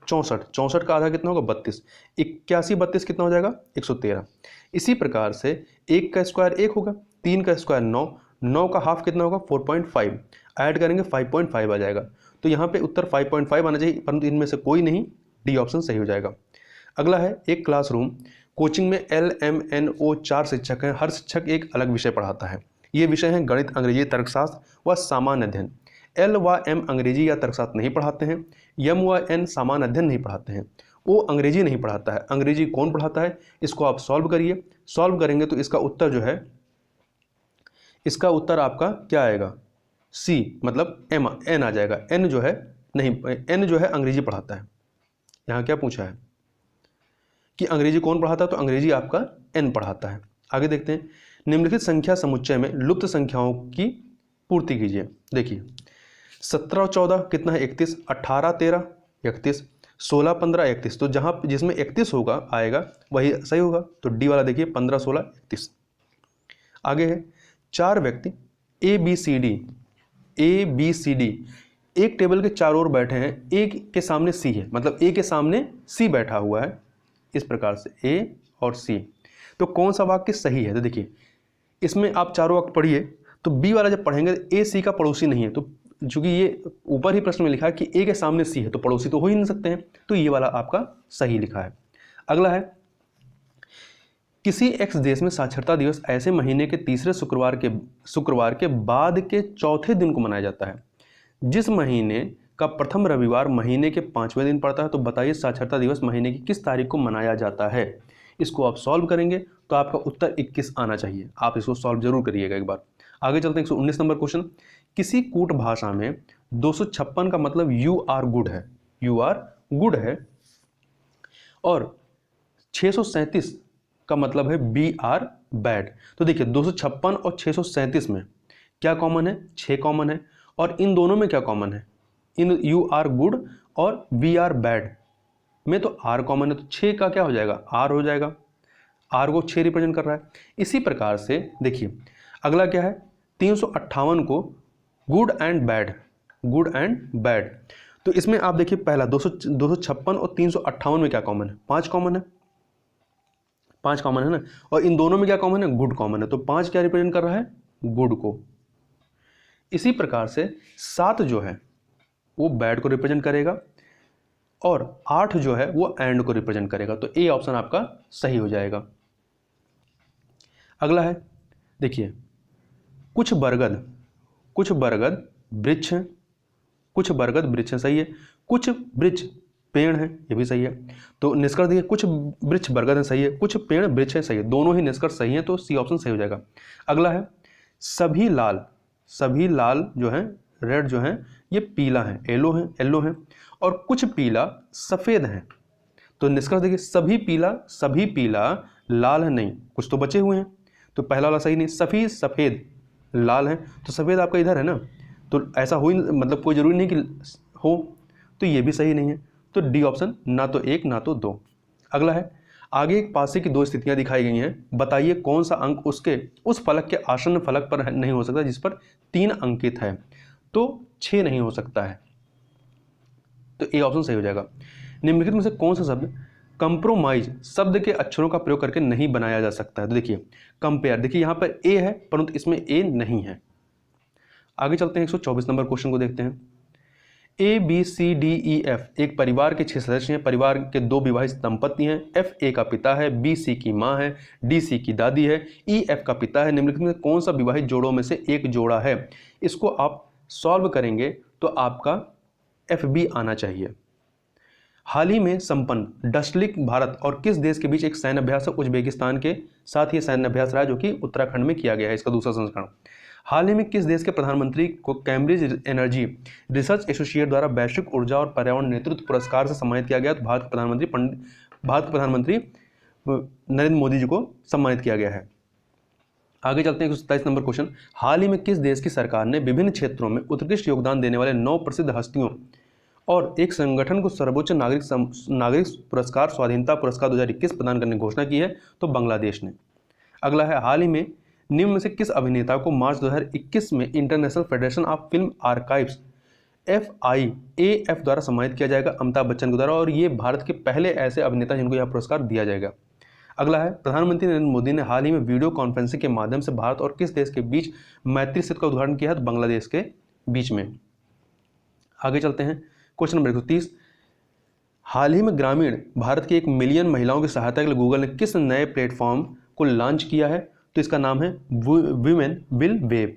64, 64 का आधा कितना होगा? 32, 81 32 कितना हो जाएगा? 113। इसी प्रकार से 1 का स्क्वायर 1 होगा, 3 का स्क्वायर 9, 9 का हाफ कितना होगा? 4.5, ऐड करेंगे 5.5 आ जाएगा। तो यहाँ पे उत्तर 5.5 आना चाहिए, परंतु इनमें से कोई नहीं, डी ऑप्शन सही हो जाएगा। अगला है, एक क्लासरूम कोचिंग में LMNO 4 शिक्षक हैं, हर शिक्षक एक अलग विषय पढ़ाता है। ये विषय हैं गणित, अंग्रेजी, तर्कशास्त्र व सामान्य अध्ययन। L व M अंग्रेजी या तर्कशास्त्र नहीं पढ़ाते हैं, M व N सामान्य अध्ययन नहीं पढ़ाते हैं, O अंग्रेजी नहीं पढ़ाता है। अंग्रेजी कौन पढ़ाता है? इसको आप सॉल्व करिए। सॉल्व करेंगे तो इसका उत्तर जो है, इसका उत्तर आपका क्या आएगा? C, मतलब N आ जाएगा। N जो है नहीं, N जो है अंग्रेजी पढ़ाता है। यहाँ क्या पूछा है कि अंग्रेजी कौन पढ़ाता है? तो अंग्रेजी आपका N पढ़ाता है। आगे देखते हैं, निम्नलिखित संख्या समुच्चय में लुप्त संख्याओं की पूर्ति कीजिए। देखिए 17 और 14 कितना है? 31, 18 13 31, 16 15 31। तो जहाँ जिसमें 31 होगा आएगा वही सही होगा। तो डी वाला देखिए 15 16 31। आगे है, 4 व्यक्ति ए बी सी डी एक टेबल के चारों ओर बैठे हैं, ए के सामने सी है, मतलब ए के सामने सी बैठा हुआ है। इस प्रकार से ए और सी, तो कौन सा वाक्य सही है? तो देखिए इसमें आप चारों वाक्य पढ़िए, तो बी वाला जब पढ़ेंगे ए सी का पड़ोसी नहीं है, तो चूंकि ये ऊपर ही प्रश्न में लिखा है कि ए के सामने सी है, तो पड़ोसी तो हो ही नहीं सकते हैं, तो ये वाला आपका सही लिखा है। अगला है, किसी एक्स देश में साक्षरता दिवस ऐसे महीने के तीसरे शुक्रवार के बाद के चौथे दिन को मनाया जाता है, जिस महीने का प्रथम रविवार महीने के 5वें दिन पड़ता है। तो बताइए साक्षरता दिवस महीने की किस तारीख को मनाया जाता है? इसको आप सॉल्व करेंगे तो आपका उत्तर 21 आना चाहिए। आप इसको सॉल्व जरूर करिएगा एक बार। आगे चलते हैं 119 नंबर क्वेश्चन। किसी कूट भाषा में 256 का मतलब यू आर गुड है, यू आर गुड है, और 637 का मतलब है बी आर बैड। तो देखिए 256 और 637 में क्या कॉमन है? 6 कॉमन है। और इन दोनों में क्या कॉमन है? इन यू आर गुड और वी आर बैड में तो आर कॉमन है, तो 6 का क्या हो जाएगा? आर हो जाएगा। आर को 6 रिप्रेजेंट कर रहा है। इसी प्रकार से देखिए अगला क्या है, 358 को good and bad, good and bad. तो इसमें आप देखिए पहला 256 और 358 में क्या कॉमन है? 5 कॉमन है, 5 कॉमन है ना। और इन दोनों में क्या कॉमन है? गुड कॉमन है। तो 5 क्या रिप्रेजेंट कर रहा है? गुड को। इसी प्रकार से 7 जो है वो बैड को रिप्रेजेंट करेगा और 8 जो है वो एंड को रिप्रेजेंट करेगा। तो ए ऑप्शन आपका सही हो जाएगा। अगला है, देखिए कुछ बरगद वृक्ष हैं, कुछ बरगद वृक्ष हैं, सही है। कुछ वृक्ष पेड़ हैं, ये भी सही है। तो निष्कर्ष देखिए कुछ वृक्ष बरगद हैं, सही है, कुछ पेड़ वृक्ष हैं, सही है। दोनों ही निष्कर्ष सही हैं, तो सी ऑप्शन सही हो जाएगा। अगला है, सभी लाल जो हैं, रेड जो हैं, ये पीला है, येलो है, और कुछ पीला सफ़ेद है। तो निष्कर्ष देखिए सभी पीला लाल है नहीं, कुछ तो बचे हुए हैं। तो पहला वाला सही नहीं, सभी सफ़ेद लाल है, तो सफ़ेद आपका इधर है ना, तो ऐसा हो ही मतलब कोई ज़रूरी नहीं कि हो, तो ये भी सही नहीं है। तो डी ऑप्शन ना तो 1 ना तो 2। अगला है, आगे एक पासे की 2 स्थितियां दिखाई गई हैं, बताइए कौन सा अंक उसके उस फलक के आसन्न फलक पर नहीं हो सकता जिस पर 3 अंकित है। तो 6 नहीं हो सकता है, तो ए ऑप्शन सही हो जाएगा। निम्नलिखित में से कौन सा शब्द कंप्रोमाइज शब्द के अक्षरों का प्रयोग करके नहीं बनाया जा सकता है? तो देखिए कंपेयर, देखिए यहाँ पर ए है परंतु इसमें ए नहीं है। आगे चलते हैं 124 नंबर क्वेश्चन को देखते हैं। ABCDEF एक परिवार के 6 सदस्य हैं। परिवार के 2 विवाहित दंपति हैं। FA का पिता है, BC की माँ है, DC की दादी है, EF का पिता है। निम्नलिखित में कौन सा विवाहित जोड़ों में से एक जोड़ा है? इसको आप सॉल्व करेंगे तो आपका FB आना चाहिए। हाल ही में संपन्न डस्टलिक भारत और किस देश के बीच एक सैन्य अभ्यास है? उज्बेकिस्तान के साथ ये सैन्य अभ्यास रहा जो कि उत्तराखंड में किया गया है, इसका दूसरा संस्करण। हाल ही में किस देश के प्रधानमंत्री को कैम्ब्रिज एनर्जी रिसर्च एसोसिएट द्वारा वैश्विक ऊर्जा और पर्यावरण नेतृत्व पुरस्कार से सम्मानित किया गया? तो भारत के प्रधानमंत्री नरेंद्र मोदी जी को सम्मानित किया गया है। आगे चलते हैं 127 नंबर क्वेश्चन। हाल ही में किस देश की सरकार ने विभिन्न क्षेत्रों में उत्कृष्ट योगदान देने वाले 9 प्रसिद्ध हस्तियों और एक संगठन को सर्वोच्च नागरिक पुरस्कार स्वाधीनता पुरस्कार 2021 प्रदान करने की घोषणा की है? तो बांग्लादेश ने। अगला है, हाल ही में निम्न में से किस अभिनेता को मार्च 2021 में international federation of film archives FIAF द्वारा सम्मानित किया जाएगा? अमिताभ बच्चन के द्वारा। और ये भारत के पहले ऐसे अभिनेता जिनको यह पुरस्कार दिया जाएगा। अगला है, प्रधानमंत्री नरेंद्र मोदी ने हाल ही में वीडियो कॉन्फ्रेंसिंग के माध्यम से भारत और किस देश के बीच मैत्री सेतु का उद्घाटन किया है? तो बांग्लादेश के बीच में। आगे चलते हैं क्वेश्चन नंबर 130। हाल ही में ग्रामीण भारत की 1 मिलियन महिलाओं की सहायता के लिए गूगल ने किस नए प्लेटफॉर्म को लॉन्च किया है? तो इसका नाम है वुमेन विल वेब।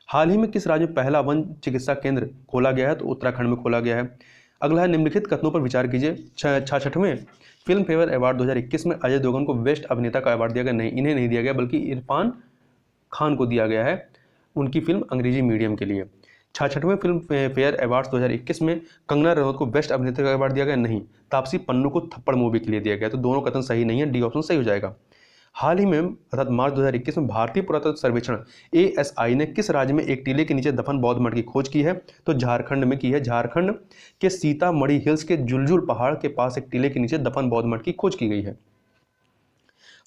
हाल ही में किस राज्य में पहला वन चिकित्सा केंद्र खोला गया है? तो उत्तराखंड में खोला गया है। अगला है, निम्नलिखित कथनों पर विचार कीजिए। 66वें फिल्म फेयर अवार्ड 2021 में अजय देवगन को बेस्ट अभिनेता का अवार्ड दिया गया? नहीं, इन्हें नहीं दिया गया, बल्कि इरफान खान को दिया गया है उनकी फिल्म अंग्रेजी मीडियम के लिए। 66वें फिल्म फेयर अवार्ड 2021 में कंगना रनौत को बेस्ट अभिनेत्री का अवार्ड दिया गया? नहीं, तापसी पन्नू को थप्पड़ मूवी के लिए दिया गया। तो दोनों कथन सही नहीं है, डी ऑप्शन सही हो जाएगा। हाल ही में अर्थात मार्च 2021 में भारतीय पुरातत्व सर्वेक्षण ASI ने किस राज्य में एक टीले के नीचे दफन बौद्ध मठ की खोज की है? तो झारखंड में की है। झारखंड के सीतामढ़ी हिल्स के जुलजुल पहाड़ के पास एक टीले के नीचे दफन बौद्ध मठ की खोज की गई है।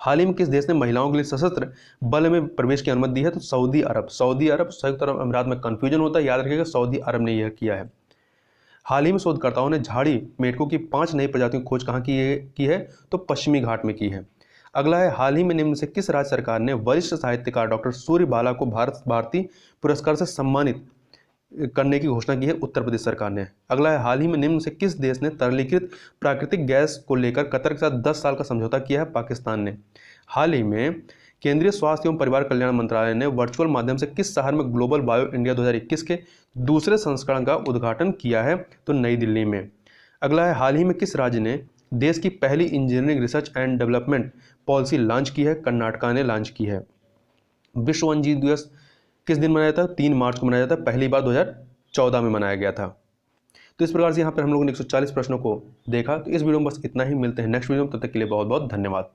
हाल ही में किस देश ने महिलाओं के लिए सशस्त्र बल में प्रवेश की अनुमति दी है? तो सऊदी अरब। संयुक्त अरब अमीरात में कंफ्यूजन होता है, याद रखिएगा सऊदी अरब ने यह किया है। हाल ही में शोधकर्ताओं ने झाड़ी मेढकों की 5 नई प्रजातियों की खोज कहाँ की है? तो पश्चिमी घाट में की है। अगला है, हाल ही में निम्न से किस राज्य सरकार ने वरिष्ठ साहित्यकार डॉक्टर सूर्य बाला को भारतीय पुरस्कार से सम्मानित करने की घोषणा की है? उत्तर प्रदेश सरकार ने। अगला है, हाल ही में निम्न से किस देश ने तरलीकृत प्राकृतिक गैस को लेकर कतर के साथ 10 साल का समझौता किया है? पाकिस्तान ने। हाल ही में केंद्रीय स्वास्थ्य एवं परिवार कल्याण मंत्रालय ने वर्चुअल माध्यम से किस शहर में ग्लोबल बायो इंडिया 2021 के दूसरे संस्करण का उद्घाटन किया है? तो नई दिल्ली में। अगला है, हाल ही में किस राज्य ने देश की पहली engineering research and development policy launch की है? कर्नाटक ने लॉन्च की है। विश्व वन्यजीव दिवस किस दिन मनाया था? 3 मार्च को मनाया जाता है, पहली बार 2014 में मनाया गया था। तो इस प्रकार से यहाँ पर हम लोगों ने 140 प्रश्नों को देखा। तो इस वीडियो में बस इतना ही, मिलते हैं नेक्स्ट वीडियो में, तब तक के लिए बहुत बहुत धन्यवाद।